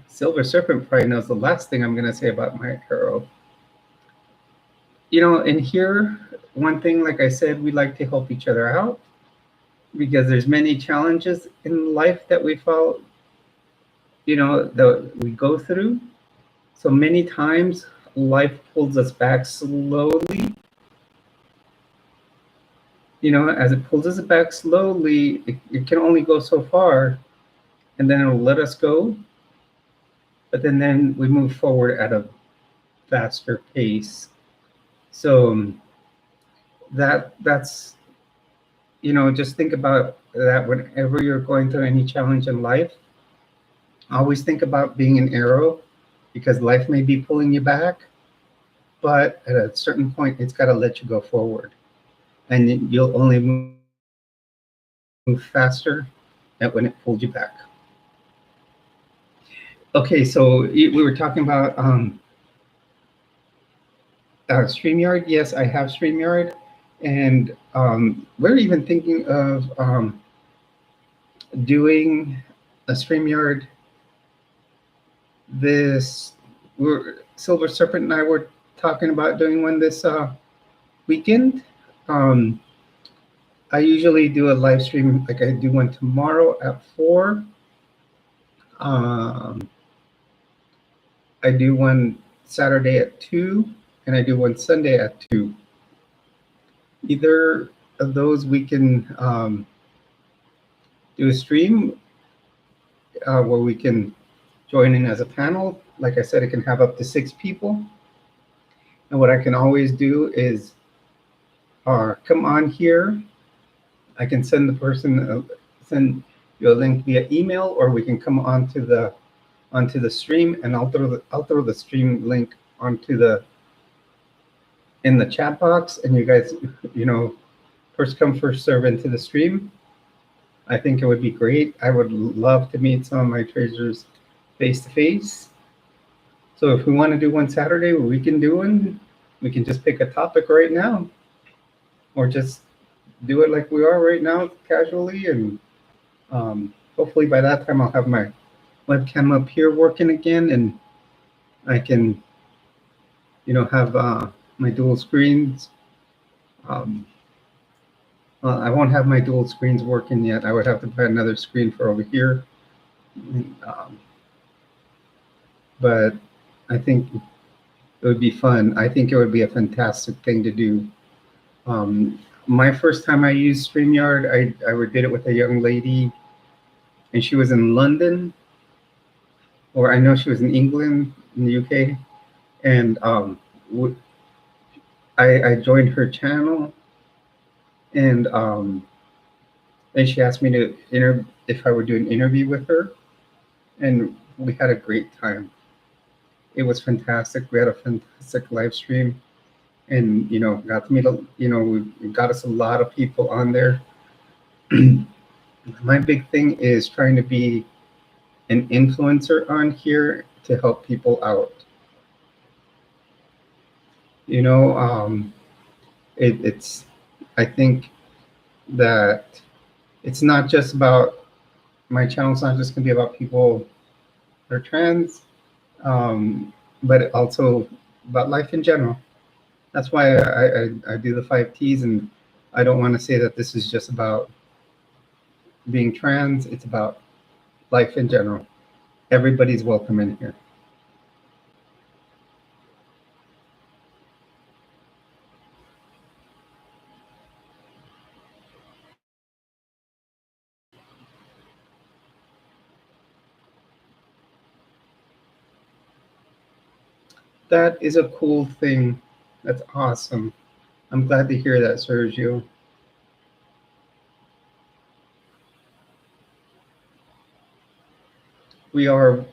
Silver Serpent probably knows the last thing I'm going to say about my arrow. You know, in here, one thing, like I said, we like to help each other out because there's many challenges in life that we follow, you know, that we go through. So many times life pulls us back slowly. You know, as it pulls us back slowly, it can only go so far, and then it'll let us go. But then we move forward at a faster pace. So that's, you know, just think about that whenever you're going through any challenge in life. Always think about being an arrow, because life may be pulling you back, but at a certain point, it's got to let you go forward. And you'll only move faster than when it pulled you back. Okay, so we were talking about StreamYard. Yes, I have StreamYard. And we're even thinking of doing a StreamYard. Silver Serpent and I were talking about doing one this weekend. I usually do a live stream, like I do one tomorrow at 4. I do one Saturday at 2, and I do one Sunday at 2. Either of those we can do a stream where we can join in as a panel. Like I said, it can have up to 6 people. And what I can always do is come on here. I can send the person, send you a link via email, or we can come on to the onto the stream, and I'll throw the stream link onto in the chat box, and you guys, first come, first serve into the stream. I think it would be great. I would love to meet some of my treasures face to face. So if we want to do one Saturday, we can do one. We can just pick a topic right now, or just do it like we are right now, casually. And hopefully by that time I'll have my webcam up here working again, and I can, have my dual screens. Well, I won't have my dual screens working yet. I would have to put another screen for over here. But I think it would be fun. I think it would be a fantastic thing to do. My first time I used StreamYard, I did it with a young lady, and she was in London, or I know she was in England, in the UK, and I joined her channel, and then she asked me to if I would do an interview with her, and we had a great time. It was fantastic. We had a fantastic live stream, and got to meet we got us a lot of people on there. My big thing is trying to be an influencer on here to help people out. It's I think that it's not just about my channel's not just gonna be about people that are trans, but also about life in general. That's why I do the 5 T's, and I don't want to say that this is just about being trans. It's about life in general. Everybody's welcome in here. That is a cool thing. That's awesome. I'm glad to hear that, Sergio. We are,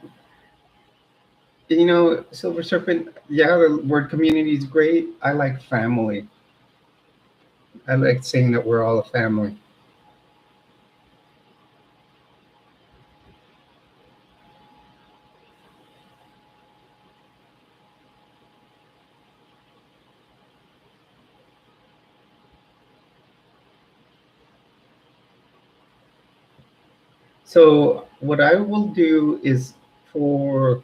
Silver Serpent, yeah, the word community is great. I like family. I like saying that we're all a family. So what I will do is for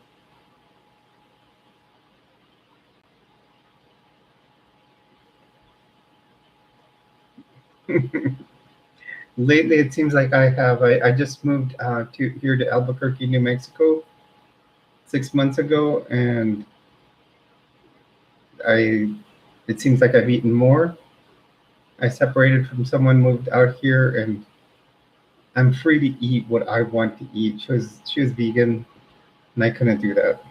lately, it seems like I just moved to Albuquerque, New Mexico 6 months ago, and it seems like I've eaten more. I separated from someone, moved out here, and I'm free to eat what I want to eat. She was vegan, and I couldn't do that.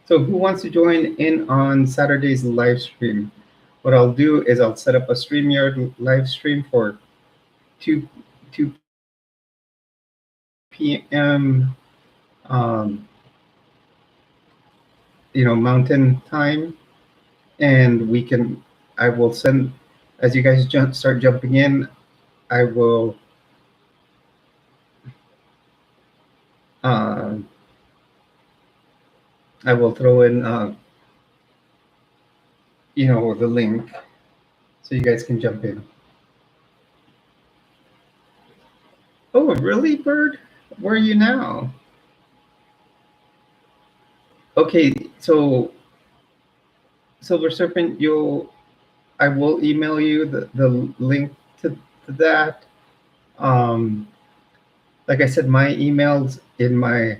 So who wants to join in on Saturday's live stream? What I'll do is I'll set up a StreamYard live stream for 2 p.m. Mountain time, and I will send, as you guys start jumping in, I will throw in the link so you guys can jump in. Oh, really, Bird? Where are you now? Okay, so Silver Serpent, I will email you the link to that. Like I said, my email's in my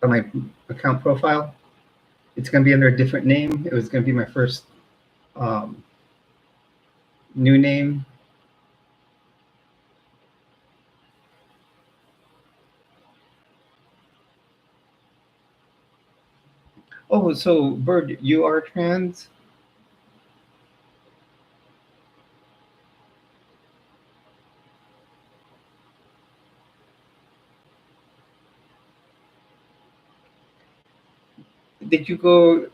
on my account profile. It's going to be under a different name. It was going to be my first Um, New name. Oh, so Bird, you are trans? Did you go,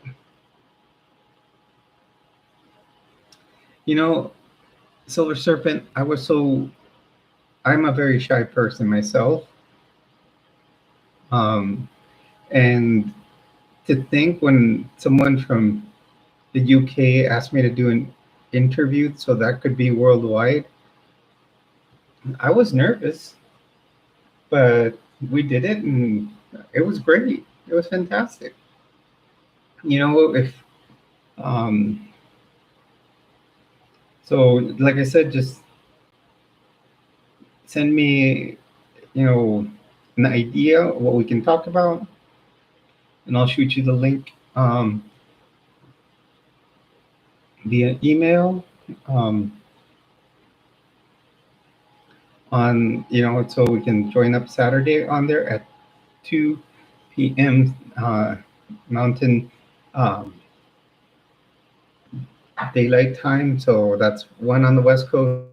you know, Silver Serpent, I'm a very shy person myself. Um, and to think when someone from the UK asked me to do an interview so that could be worldwide, I was nervous, but we did it and it was great. It was fantastic. If um, so, like I said, just send me, you know, an idea of what we can talk about, and I'll shoot you the link via email. Um, so we can join up Saturday on there at 2 p.m. Mountain um, Daylight Time. So that's 1 on the West Coast,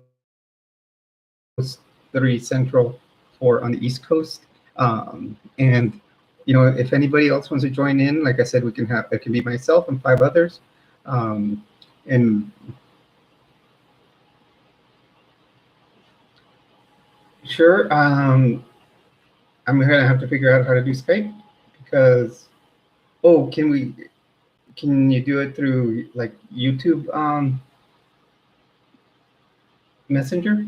3 Central, 4 on the East Coast. And if anybody else wants to join in, like I said, it can be myself and 5 others. And sure, I'm gonna have to figure out how to do Skype because oh, can you do it through like YouTube Messenger?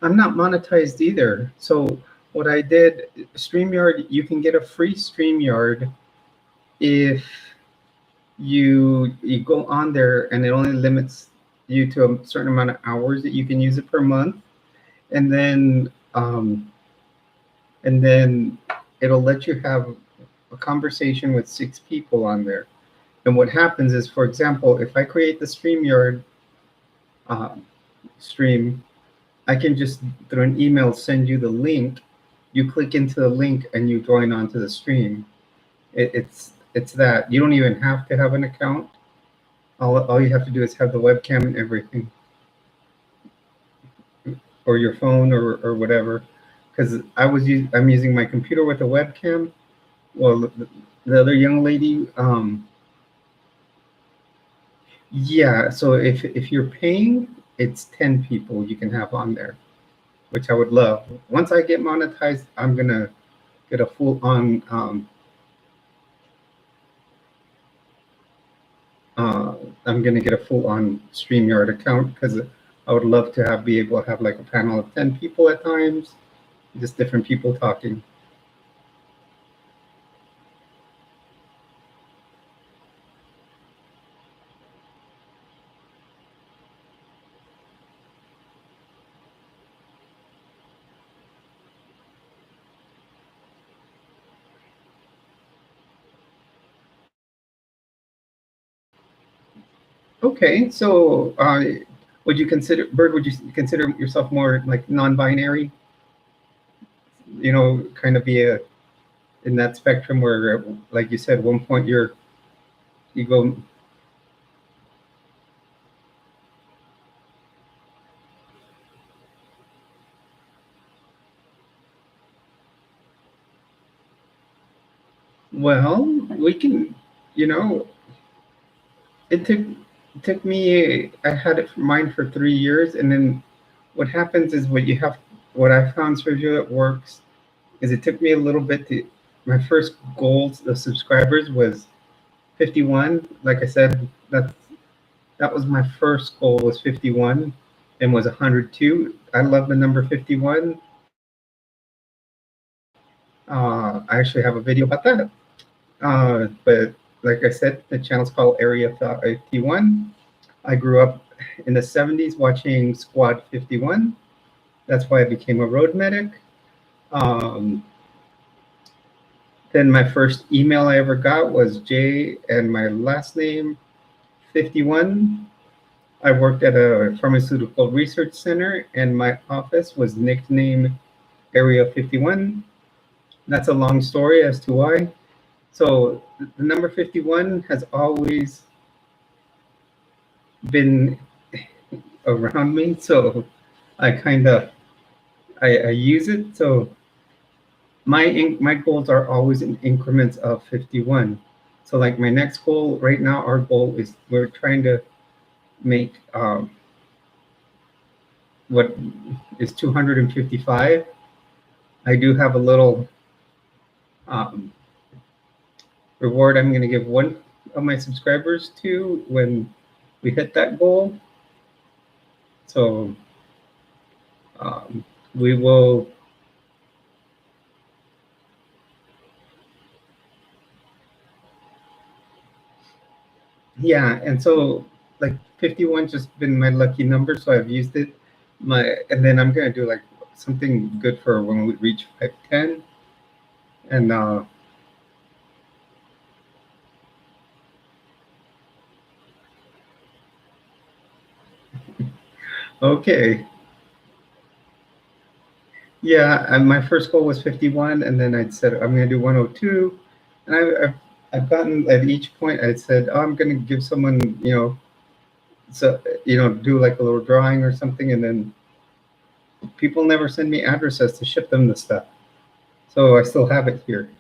I'm not monetized either. So what I did, StreamYard, you can get a free StreamYard if you go on there, and it only limits you to a certain amount of hours that you can use it per month, and then and then it'll let you have a conversation with 6 people on there. And what happens is, for example, if I create the StreamYard um, stream, I can just through an email send you the link. You click into the link and you join onto the stream. It's that you don't even have to have an account. All you have to do is have the webcam and everything, or your phone or whatever. Because I'm using my computer with a webcam. Well, the other young lady, yeah. So if you're paying, it's 10 people you can have on there, which I would love. Once I get monetized, I'm gonna get a full on uh, I'm gonna get a full on StreamYard account because I would love to be able to have like a panel of 10 people at times, just different people talking. Okay, so would you consider Bird? Would you consider yourself more like non-binary? Kind of be in that spectrum where, like you said, one point you go. Well, we can, you know, it took me. I had it for mine for 3 years, and then what happens is what you have. what I found, Sergio, that works is it took me a little bit to, my first goal of subscribers was 51. Like I said, that was my first goal, was 51 and was 102. I love the number 51. I actually have a video about that. But like I said, the channel's called Area 51. I grew up in the 70s watching Squad 51. That's why I became a road medic. Um, then my first email I ever got was J and my last name 51. I worked at a pharmaceutical research center and my office was nicknamed Area 51. That's a long story as to why. So the number 51 has always been around me. So I kind of, I use it. So my goals are always in increments of 51. So like my next goal right now, our goal is we're trying to make what is 255. I do have a little reward I'm going to give one of my subscribers to when we hit that goal. So we will yeah, and so like 51 just been my lucky number, so I've used it. And then I'm gonna do like something good for when we reach 510. And okay. Yeah, and my first goal was 51, and then I'd said I'm gonna do 102. And I've gotten at each point I'd said, oh, I'm gonna give someone, so do like a little drawing or something, and then people never send me addresses to ship them the stuff. So I still have it here.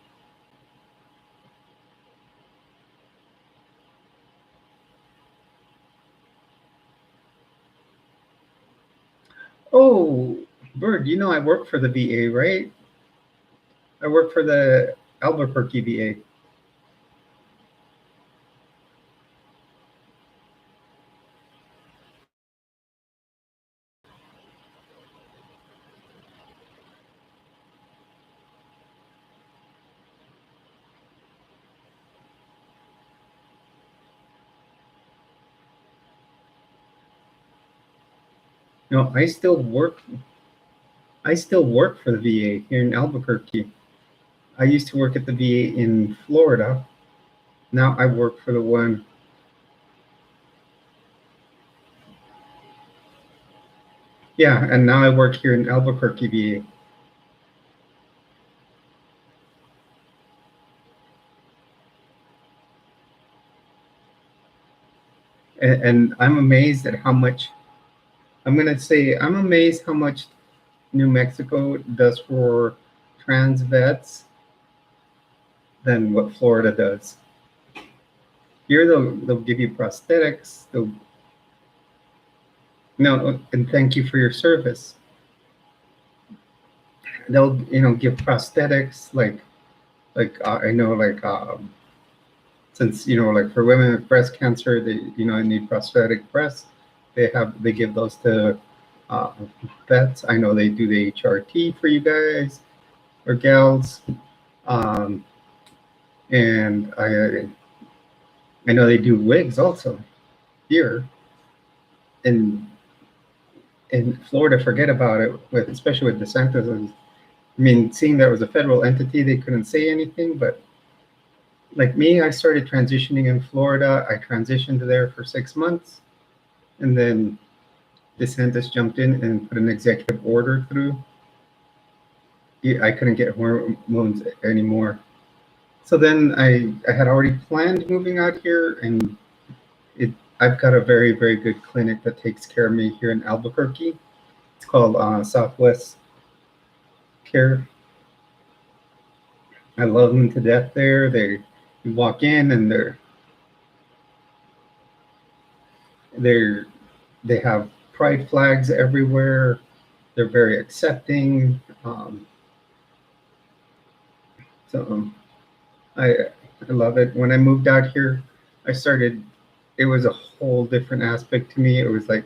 Oh, Bird, I work for the VA, right? I work for the Albuquerque VA. No, I still work for the VA here in Albuquerque. I used to work at the VA in Florida. Now I work for the one. Yeah, and now I work here in Albuquerque VA. And I'm amazed at how much, I'm amazed how much New Mexico does for trans vets than what Florida does. Here they'll give you prosthetics. No, and thank you for your service. They'll give prosthetics I know since like for women with breast cancer they need prosthetic breasts. They give those to vets. I know they do the HRT for you guys or gals, and I know they do wigs also here in Florida. Forget about it, especially with DeSantis. I mean, seeing that it was a federal entity, they couldn't say anything. But like me, I started transitioning in Florida. I transitioned there for 6 months, and then DeSantis jumped in and put an executive order through. I couldn't get hormones anymore. So then I had already planned moving out here, and I've got a very, very good clinic that takes care of me here in Albuquerque. It's called Southwest Care. I love them to death there. You walk in and they have pride flags everywhere. they're very accepting. So I love it. When I moved out here, I started. It was a whole different aspect to me. It was like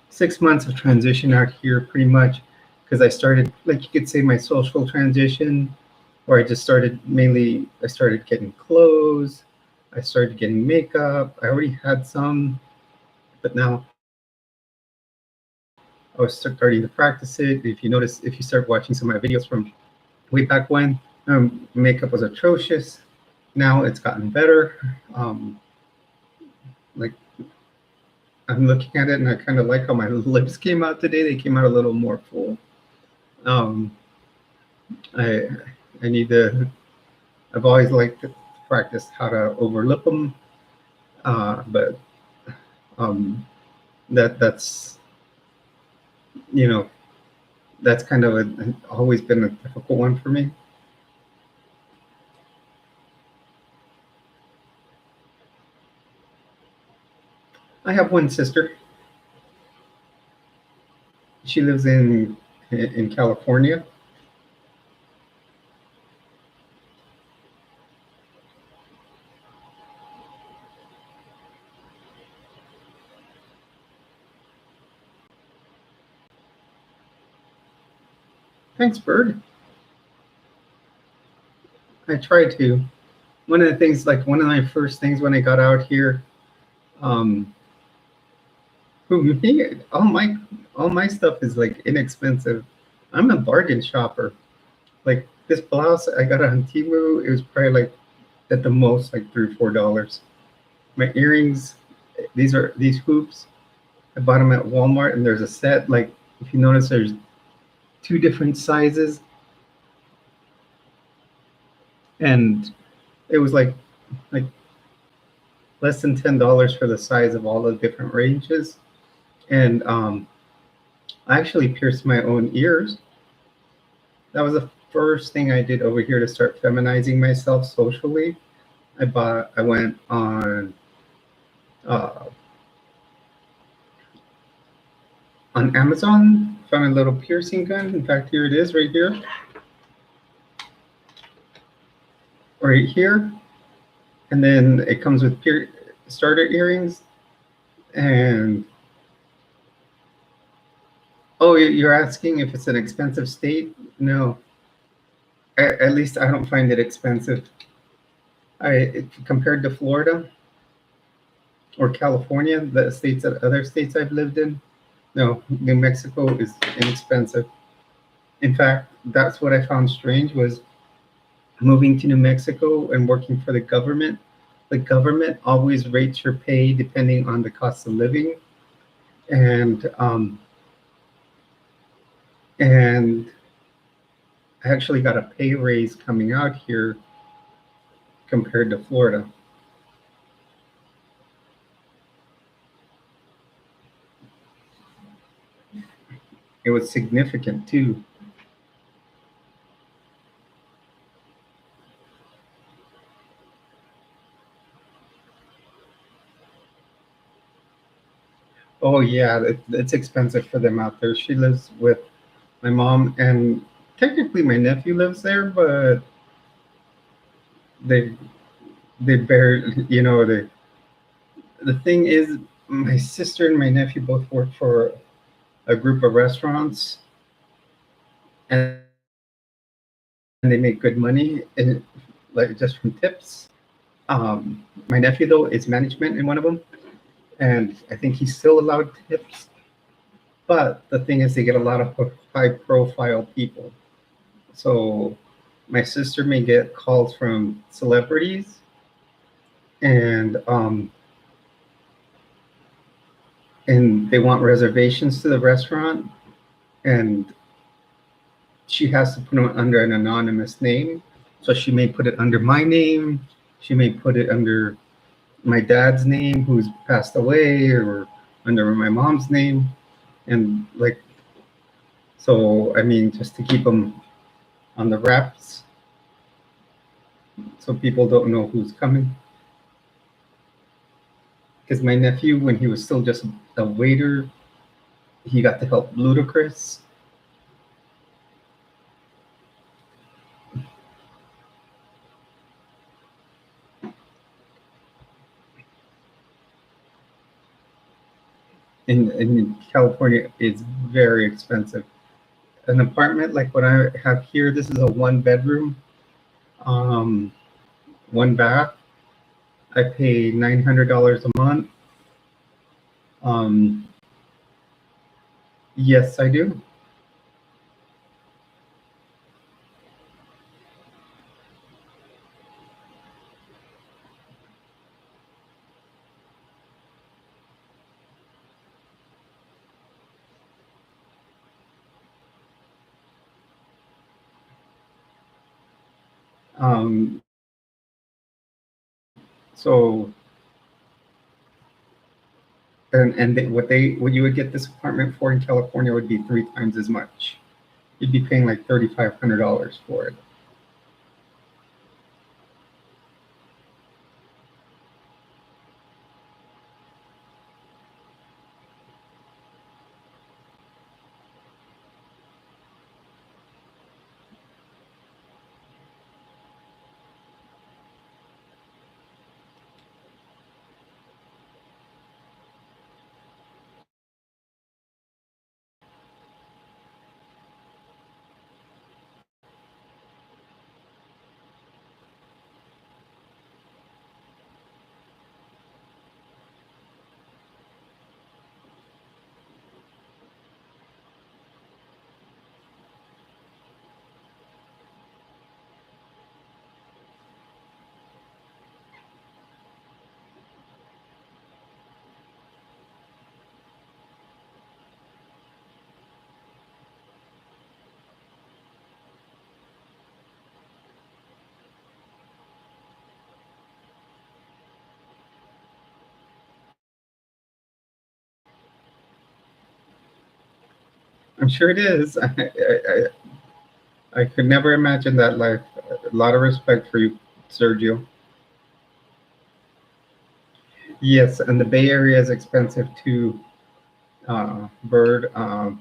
6 months of transition out here, pretty much, because I started, like you could say, my social transition, where I just started mainly. I started getting clothes. I started getting makeup. I already had some, but now I was starting to practice it. If you notice, if you start watching some of my videos from way back when, makeup was atrocious. Now it's gotten better. Like I'm looking at it and I kind of like how my lips came out today. They came out a little more full. Um, I I need to. I've always liked to practice how to overlip them, but um, that's you know that's kind of always been a difficult one for me. I have one sister. She lives in California. Thanks, Bird. I try to. One of the things, like one of my first things when I got out here, um, me, all my stuff is like inexpensive. I'm a bargain shopper. Like this blouse I got on Temu, it was probably like at the most like $3 or $4. My earrings, these hoops. I bought them at Walmart, and there's a set. Like if you notice, there's two different sizes, and it was like less than $10 for the size of all the different ranges. And I actually pierced my own ears. That was the first thing I did over here to start feminizing myself socially. I went uh, on Amazon, found a little piercing gun. In fact, here it is, right here, right here. And then it comes with starter earrings. And oh, you're asking if it's an expensive state? No, at least I don't find it expensive. Compared to Florida or California, the states that other states I've lived in, no, New Mexico is inexpensive. In fact, that's what I found strange was moving to New Mexico and working for the government. The government always rates your pay depending on the cost of living, and I actually got a pay raise coming out here compared to Florida. It was significant too. Oh yeah, it's expensive for them out there. She lives with my mom, and technically my nephew lives there, but they they bear, the thing is, my sister and my nephew both work for a group of restaurants, and they make good money, and like just from tips. My nephew though is management in one of them, and I think he's still allowed tips. But the thing is, they get a lot of high-profile people. So my sister may get calls from celebrities, and and they want reservations to the restaurant, and she has to put them under an anonymous name. So she may put it under my name. She may put it under my dad's name, who's passed away, or under my mom's name. And like, so, I mean, just to keep them on the wraps so people don't know who's coming. Because my nephew, when he was still just a waiter, he got to help Ludacris. in California is very expensive. An apartment like what I have here, this is a 1 bedroom, um, 1 bath. I pay $900 a month. Um, yes, I do. Um, so what you would get this apartment for in California would be 3 times as much. You'd be paying like $3,500 for it. I'm sure it is. I could never imagine that life. A lot of respect for you, Sergio. Yes, and the Bay Area is expensive too, Bird. I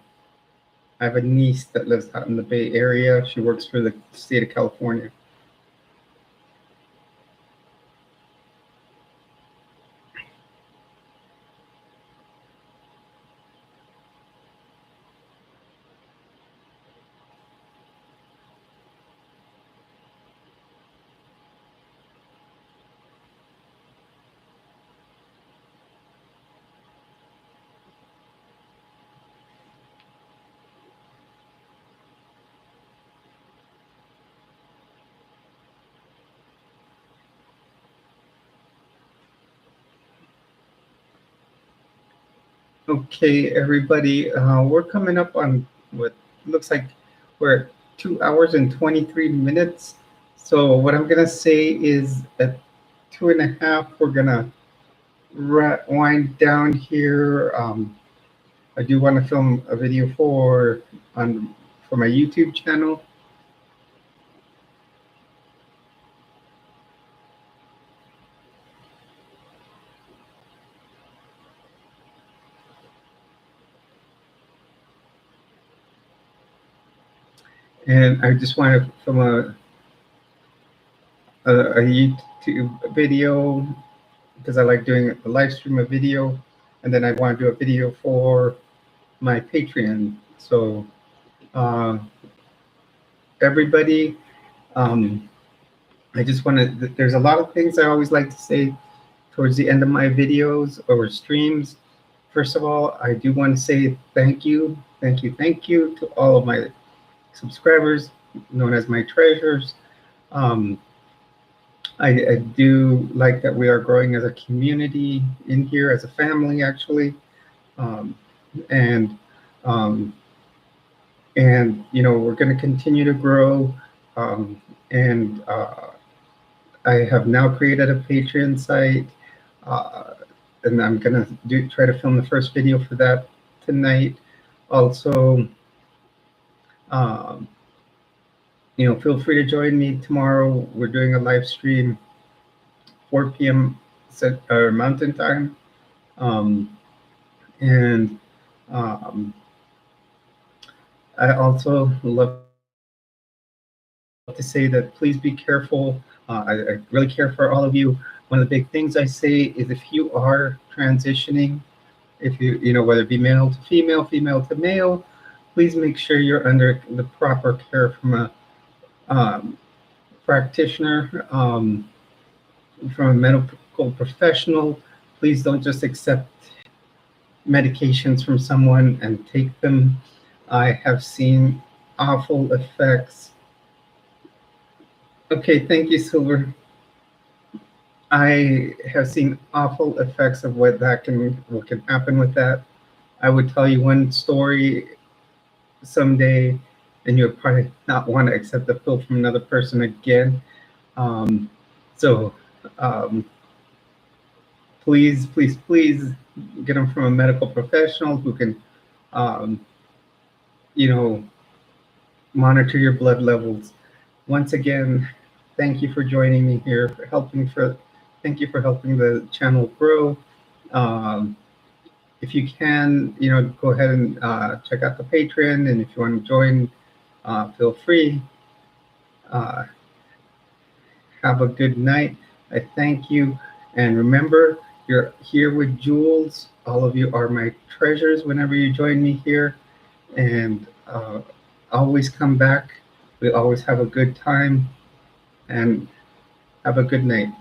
have a niece that lives out in the Bay Area. She works for the state of California. Okay, everybody, we're coming up on what looks like we're at 2 hours and 23 minutes. So what I'm gonna say is at 2.5, we're gonna wind down here. I do want to film a video for my YouTube channel. And I just want to film a YouTube video because I like doing a live stream of video, and then I want to do a video for my Patreon. So everybody, I just want to. There's a lot of things I always like to say towards the end of my videos or streams. First of all, I do want to say thank you, thank you, thank you to all of my subscribers, known as my treasures. Um, I do like that we are growing as a community in here, as a family, actually, um, and um, you know we're going to continue to grow. Um, and I have now created a Patreon site, and I'm going to try to film the first video for that tonight. Also, um, you know, feel free to join me tomorrow. We're doing a live stream, 4 p.m. Mountain Time. And I also love to say that please be careful. I really care for all of you. One of the big things I say is if you are transitioning if you know, whether it be male to female, female to male, please make sure you're under the proper care from a practitioner, from a medical professional. Please don't just accept medications from someone and take them. I have seen awful effects. Okay, thank you, Silver. I have seen awful effects of what can happen with that. I would tell you one story someday, and you'll probably not want to accept the pill from another person again. So please, please, please get them from a medical professional who can, you know, monitor your blood levels. Once again, thank you for joining me here, thank you for helping the channel grow. If you can, you know, go ahead and check out the Patreon, and if you want to join, feel free. Have a good night. I thank you, and remember, you're here with Jules. All of you are my treasures whenever you join me here, and always come back. We always have a good time, and have a good night.